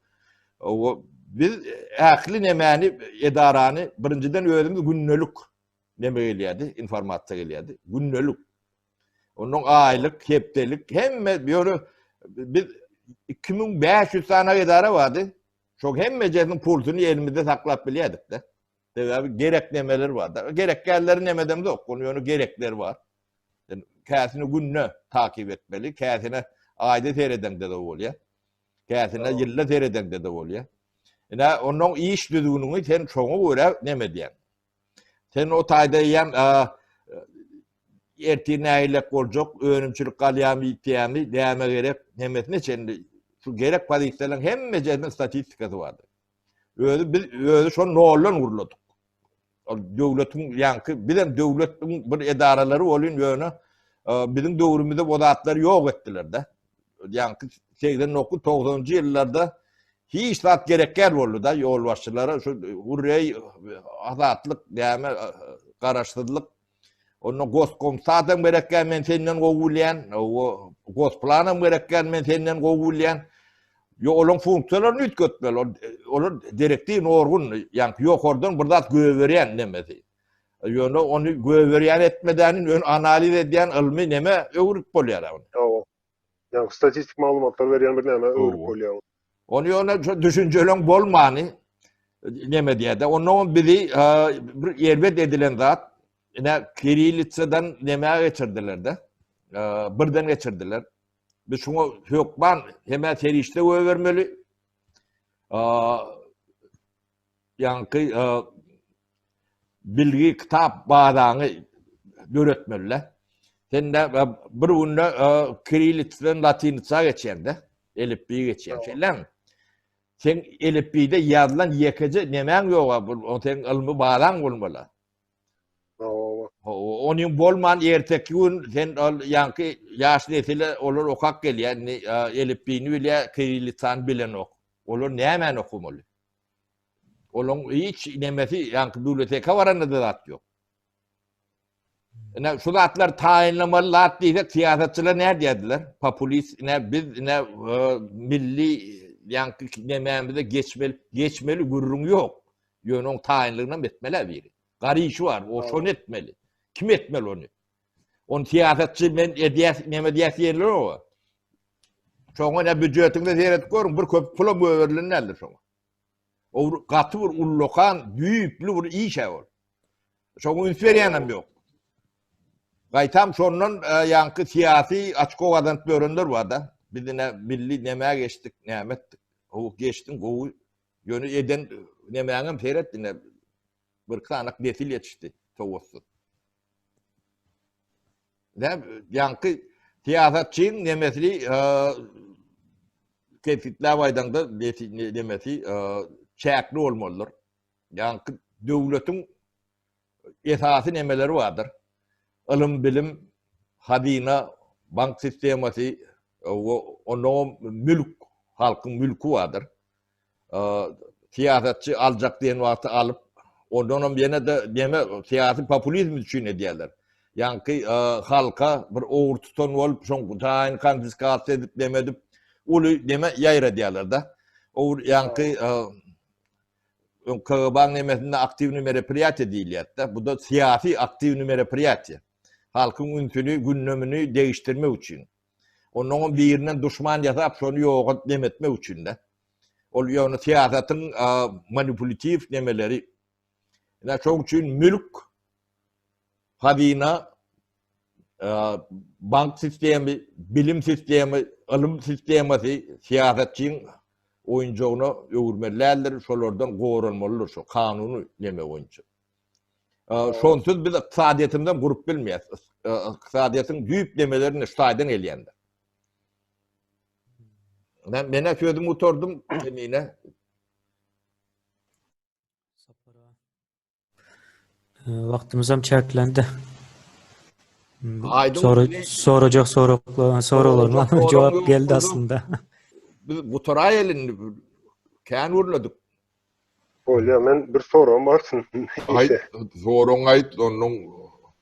Biz ähli nemäni edarany birinciden özümüz günnölük neme gelýärdi, informasiýa gelýärdi. Günnölük. Onun aylyk, hepdelik hemme ýöne biz 2500 tane edara vardı. Çok hemmejenin pulsunu elimizde saklap bilýärdik de. Tabii gerek nemeler var da. Gereklerleri nemedem de yok. Onun gerekleri var. Yani käsini günne takip etmeli. Käsine ayda tereden de bolýar. Käsine ýylda tereden de bolýar. Yani onun iş düzgünüňi sen çoňa göre neme diýen. Sen o taýda ýan ertineýlek boljak, önümçilik galýamy ýetýämi, näme gerek, nemesine çendi. Şu gerek pozisyonların hemmejesinin statistikası vardı. Özü şonu nollan urladyk. Döwletiň ýanky bilen döwletiň bir edaralary bolýan ýöne bizim döwrümizde bu zatlar ýok etdiler de. Ýanky 80-90-njy ýyllarda hiç zat gerekler boldy da ýol başçylary şu hurriýet, azatlyk, näme garaşdyrlyk. Onu goskomstatdan gerekler men senden gowulýan, o gosplanam gerekler men senden gowulýan. Yo olan funksiyonlarını ütketmeli. Olur direktiv orgun, yani yokordan burada göverýän nemesi. Yani onu göverýän etmeden ön analiz edýän ilmi neme öwrük bolýar. Yani statistik malumatlar veren bir näme öwrük Oo. bolýar. Onu ona düşünceleň bolmany neme diýede. Onun biri bir yerbet edilen zat ine Kirillitsadan neme geçirdiler de. Birden geçirdiler. Biz şunu hökman hemen terişte övermeli. Yankı bilgi kitap bağdanı döretmeli. Sen de bir unda Kirillitsadan Latinitsa geçende. Elifbiyi geçen şeyler mi? Sen elifbide yazılan yekece nemen yok. O sen ilmi bağdan bulmalı. Onun bolman erteki gün sen yankı yaş nesile olur okak gel yani elifbini bile Kirillitsan bilen ok. Olur ne hemen okumalı. Onun hiç nemesi yankı biblioteka varanı da zat yok. Şu zatlar tayinlamalı zat diyecek siyasetçiler ne dediler? Popülist ne biz ne milli yankı nememize geçmeli gururun yok. Yönün tayinliğine etmeli biri. Gari işi var. O son etmeli. Kim etmeli onu? On siyasetçi men neme diyesi yerler o. Çoğun ne bücretinde seyret görün. Bir köp pula müverliğin nedir çoğun? O katı bir ullokan, büyüklü bir iyi şey var. Çoğun ünsveriyanım yok. Gaytam sonunun yankı siyasi açık ovadan görünür var da. Biz de milli nemeye geçtik, nemettik. O geçtin, o yönü eden nemeğim seyrettin. Bir kanak nesil yetişti. Çoğusu. Ne yankı siyasetçinin nemesi kesitler vaydan da nemesi çekli olmalıdır. Yankı devletin esası nemeleri vardır. Ilim bilim, hazine, bank sistemasi, onun mülk, halkın mülkü vardır. Siyasetçi alacak diyen vakti alıp, ondan yine de neme siyasi popülizm için ediyorlar. Yani halka bir oğur tutan olup, son tayin konfiskat edip demedip, ulu neme yayır ediyorlar da. Yani Kıban nemesinde aktif merapiyatı değil yatta. Bu da siyasi aktif merapiyatı. Halkın ünsünü, gündemini değiştirme için. Onun birinden düşman yazıp sonu yok demetme için de. Yani siyasetin manipülatif nemeleri. Yani çok için mülk, hazine, bank sistemi, bilim sistemi, ilim sistemi siyasetçinin oyuncuğunu öğürmelerdir. Şolardan qoğrulmalıdır. Şu kanunu neme oyuncu. Sonsuz biz iqtisadiyetimden grup bilmeyiz. İqtisadiyetin büyük demelerini şahiden eleyendir. Ben sözümü oturdum yine. Vaktimiz hem çertlendi. Aydın Soracak sorular mı? Cevap geldi aslında. Biz bu toray elini kan vurladık. Bolýar, men bir sorum barsın. Hayır, zorun ait onun.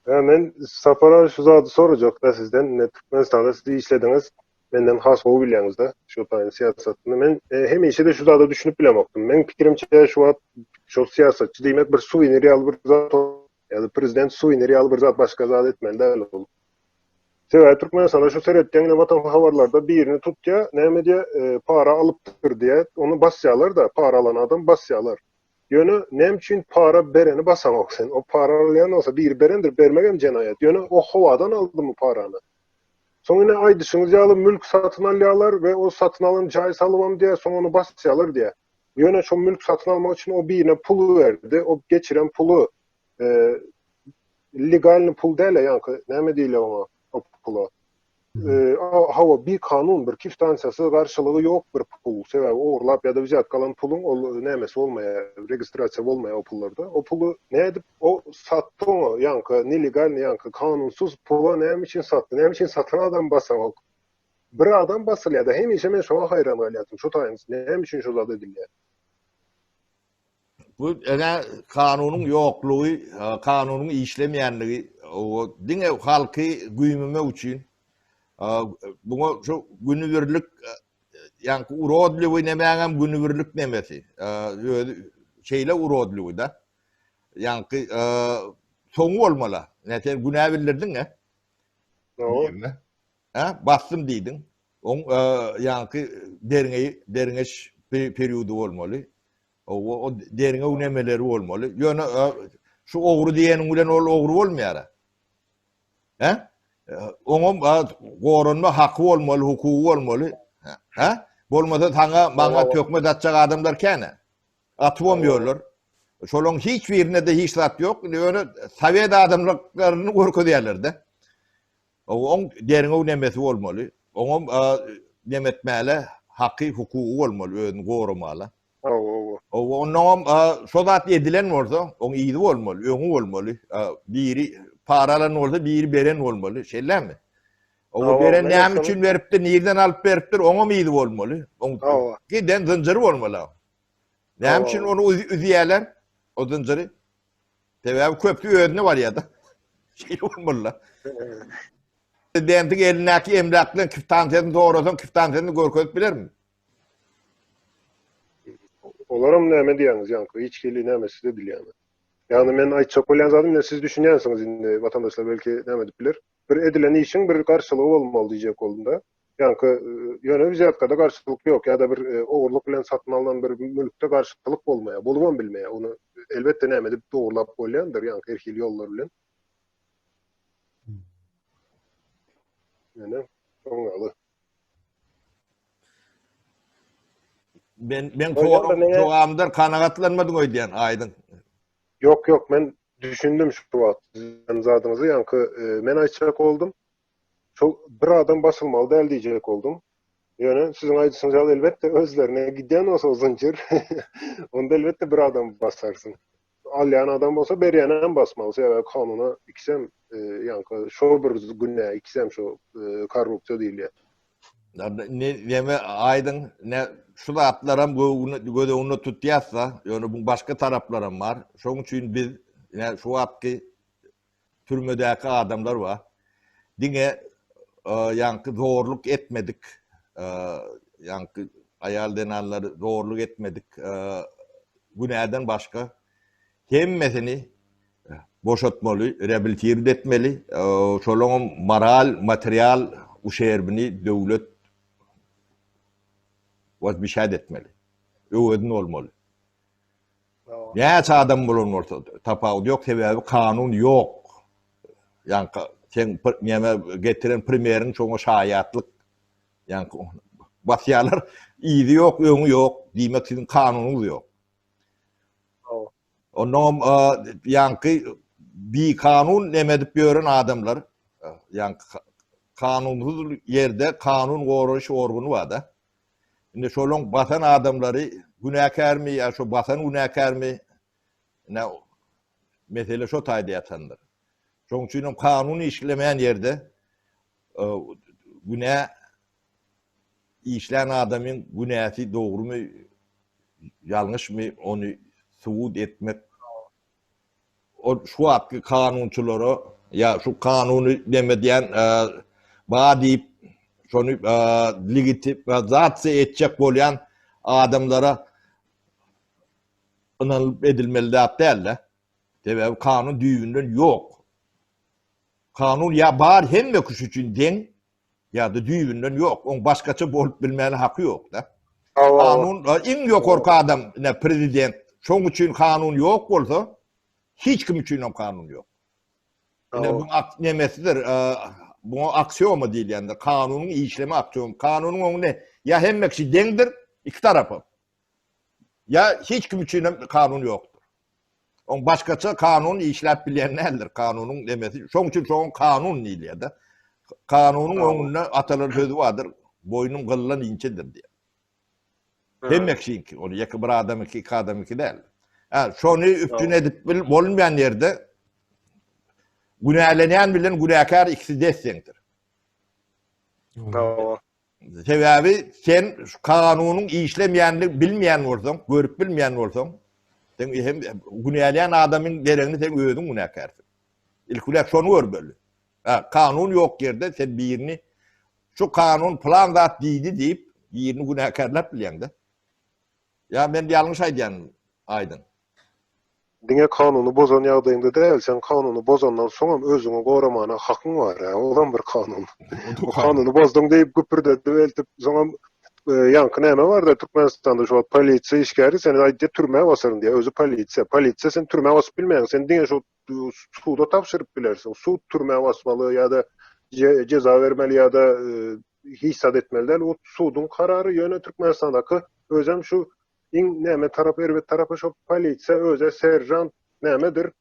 Men Sapara şu zatı soracak da sizden. Türkmenistan'da siz işlediniz. Menden has o bilýäňiz da. Şu taýyn siýasatyny. Men hemişe de şu zatı düşünüp bilemokdum. Men pikirimçe şu wagt şu siýasatçy diýmek bir suwini real bir zat ýa-da prezident suwini real bir zat başga zat etmeli däl ol. Sebäbi Türkmenistan'da şu seretdiň watan habarlarda birini tutja, näme diýe para alypdyr diýe, onu basýarlar da, para alan adam basýarlar. Yönü nem için para bereni basamak sen. O para alayan olsa bir berendir, bermegem cenayet. Yönü o hovadan aldı mı paranı. Sonra aydışınız yağlı mülk satın alıyorlar ve o satın alın caiz alıvam diye sonra onu basıyorlar diye. Yönü şu mülk satın almak için o birine pulu verdi. O geçiren pulu legalini pul değil yani. Ne değil ona o pulu. Hava bir kanun bir kiftansiyası karşılığı yok bir pul. Sebebi uğurlap ya da vizat kalan pulun nemesi olmaya, registrasyon olmaya o pullarda. O pulu ne edip o sattı onu yankı, nelegal yankı, kanunsuz pula ne için sattı, ne için satan adam basamak. Bir adam basıl ya da hem işe men şuna hayran aliyatım. Şu tayınız ne için şu zat edildi. Bu kanunun yokluğu, kanunun işlemeyenliği, o dine halkı güymeme için buna şu günübirlik yani urodluğu nemeğem günübirlik nemesi şeyle urodluğu da yani sonu olmalı. Ne sen günah bildirdin ne? No. Bastım dedin. On yankı deringeç periodu bolmaly. O deringe unemeleri bolmaly. Ýöne şu ogru diýeniň bilen ol ogru bolmaýar. He? Oňam goranma haky bolmaly, hukuky bolmaly. He? Bolmasa maňa tökme datjak adamlar käne. Atwamýarlar. Şolaň hiç birine de hiç zat ýok. Ýöne Sowet adamlaryny görkezýärler-de. On deringe unemesi bolmaly. Oňam nemetmäle haky, hukuky bolmaly, özüni goramaly. Ondan şo zat edilen bolsa, on iyidi bolmaly, öňü bolmaly. Biri paralan bolsa, biri beren bolmaly. Şeýlemi? O beren näme üçin beripdir, nerden alyp beripdir, oňa iyidi bolmaly. Giden zynjyry bolmaly. Näme üçin onu üzýärler? O zynjyry. Sebäbi köpçü özüne bar ýa-da. Şeýle bolmaly. Dentik elinäki emlaklyň küftansyny dograsan, küftansyny görkezip bilermi? Olaram näme diýäňiz ýanky? Hiç kili nämesi de bilýärmi. Yani men aýtjak bolýan zadym ne siz düşünýänsiňiz indi watandaşlar belki näme dip biler. Bir edilen işin bir garşylygy bolmaly diýjek boldum da. Ýanky ýöne bizatkada garşylyk ýok ýa-da bir ogurlyk bilen satyn alynan bir mülkde garşylyk bolmaýar, bolubam bilmeýär. Onu elbetde näme dip dogurlap bolýandyr ýanky her hil ýollar bilen. Yani oňaly. Ben soğamdır kanagatlanmadım öýdän Aydın. Yok men düşündüm şu wagt sizin zadyňyzy ýanky men aýtjak oldum. Çok bir adam basılmaly däl diýjek oldum. Ýöne sizin aýdyşyňyz elbetde özlerine giden olsa zynjyr. Onda elbetde bir adam basarsın. Alýan adam bolsa berýän basmaly. Sebäbi kanuna iksem ýanky şo bir günä iksem şo korrupsiýa diýilýär. Neme Aydın ne şu atlaram göde onu tutýarsa, ýöne bu başga taraplarım var. Şoň üçin biz yani şu atky türmedäki adamlar var. Diňe ýanky zorluk etmedik. Ýanky aýal denanlary zorluk etmedik. Günäden başga hemmesini boşatmaly, rehabilitir etmeli. Şolaň moral, material uşerbini döwlet vazbişad etmeli. Öwedin olmaly. Näçe adam bolan ortada tapawut ýok, sebäbi kanun ýok. Ýanky sen näme getiren primerin çoňa şaýatlyk. Ýanky basýalar iyidi ýok, öňü ýok, diýmek üçin kanuny ýok. Ondan ýanky bir kanun näme dip ýören adamlar, ýanky kanunsuz ýerde kanun goraş orguny bar-da. Indi şolaň basan adamlary günäkärmi ýa şo basan günäkärmi ne mesele şo taýda ýatandyr. Şoň üçin kanun işlemeýän ýerde günä işlän adamyň günäsi dogrumy ýalňyşmy onu subut etmek o şu wagtky kanunçylara ýa şu kanuny demedýän diýip şonu legitim zatsa etjek bolýan adamlara ınalyp edilmeli däpler. Sebäbi kanun düýbünden ýok. Kanun ýa bar hemme kuş üçin deň ýa-da düýbünden ýok. Oň başgaça bolup bilmäli haky ýok da. Kanun iň ýokarky adam ne prezident. Şoň üçin kanun ýok bolsa hiç kim üçin kanun ýok. Bu nemesidir. Bu aksiyomu diýilýändir. Kanunyň işlemi aksiyomu. Kanunyň oňy ýa hemmekçi deňdir, iki tarapy. Ya hiç kim üçin kanun ýokdur. Oň başgaça kanun işläp bilýän nädir? Kanunyň demesi. Şoň üçin şoň kanun diýilýär-de. Kanunyň oňundan atalar sözü bardyr. Boýnum gyllan inçedir diýär. Hemmekçi onu ýaky bir adam iki adam iki däl. Şonu üstün edip bolmaýan ýerde günälenýän bilen günäkär ikisi desseňdir. Sebäbi sen kanunyň işlemeýänini bilmeýän bolsaň, görüp bilmeýän bolsaň, sen hem günälenýän adamyň deregini sen özüň günäkärsiň. Ilkulak şonu görbeli. Kanun ýok ýerde sen birini şu kanun plan zat diýdi diýip birini günäkärläp bilýäň-de. Ya men ýalňyş aýdýan Aydyn. diňe kanuny bozan ýagdaýynda däl, sen kanuny bozandan soňam özüňi goramana hakyň bar. O bir kanun. O kanuny bozduň diýip güpürdedi eltip soňam yankı näme bar da Türkmenistanda şu polisiýa işgäri seni aýtdy türmäge basaryn diýe. Özü polisiýa. Polisiýa sen türmäge basyp bilmeýän. Sen diňe şu suwda tapşyryp bilersiň. Suw türmäge basmaly ýa-da ceza vermeli ýa-da hissat etmeli däl. O suwdun karary ýöne Türkmenistandaky özem şu iň näme tarap erbet tarapy şu polisiýa öze serjant nämedir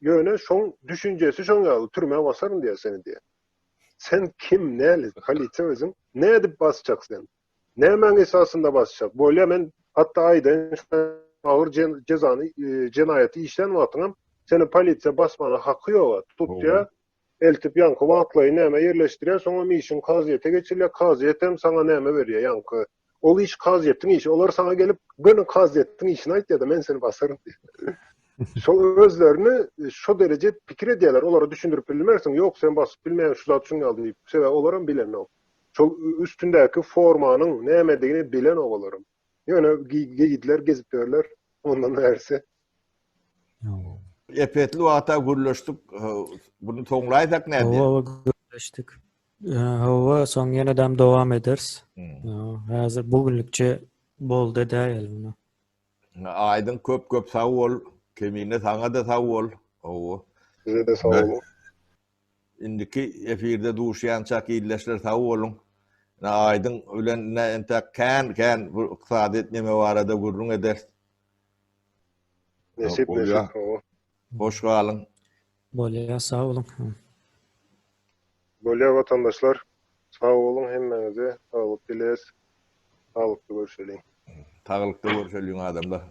ýöne şoň düşünjesi şoň ýaly türmäge basaryn diýe seni diýe. Sen kim näli? Polisiýa özüň ne edip basacak sen? Nämen esasında basacak? Bolýa men hatta aýdan ağır cezany jenaýaty işlen wagtyňam seni polisiýa basmana haky ýok. Tutýa eltip ýanky wagtlaýy näme ýerleşdirýär, soňra mişin kazyýete geçirilýär. Kazyýet hem sana näme berýär ýanky. Ol iş kazyýetiň işi. Olar sana gelip "Göni kazyýetiň işini aýtdy-da men seni basarym" diýär. Şol özlerini şu derece pikir edýärler. Olara düşündirip bilmersiň, ýok sen basyp bilmeýän şu zat şuň ýaly diýip. Sebä olaram bilen o. Şol üstündäki formanyň nämedigini bilen ogalaram. Ýöne gidler gezip berler. Ondan berse. Epetli wagta gürleşdik. Bunu toňlaýsak näde? Hawa görüşdik. Hawa soň ýene-däm dowam ederiz. Häzir bugünlükçe boldy däl bunu. Aydın köp sag bol. Kemine saňa da sag bol. Size de sağ olun. Indiki efirde duşýançak ýyllaşlar sag bolun. Aydın ölen ente kän bu yksadet neme barada gurrun eder. Nesip. Hoş galyň. Bolýa sağ olun. Bolýa vatandaşlar sağ olun hemmeňize sağlyk dileriz. Sağlıkly görüşelim. Taglykda görüşelim adamlar.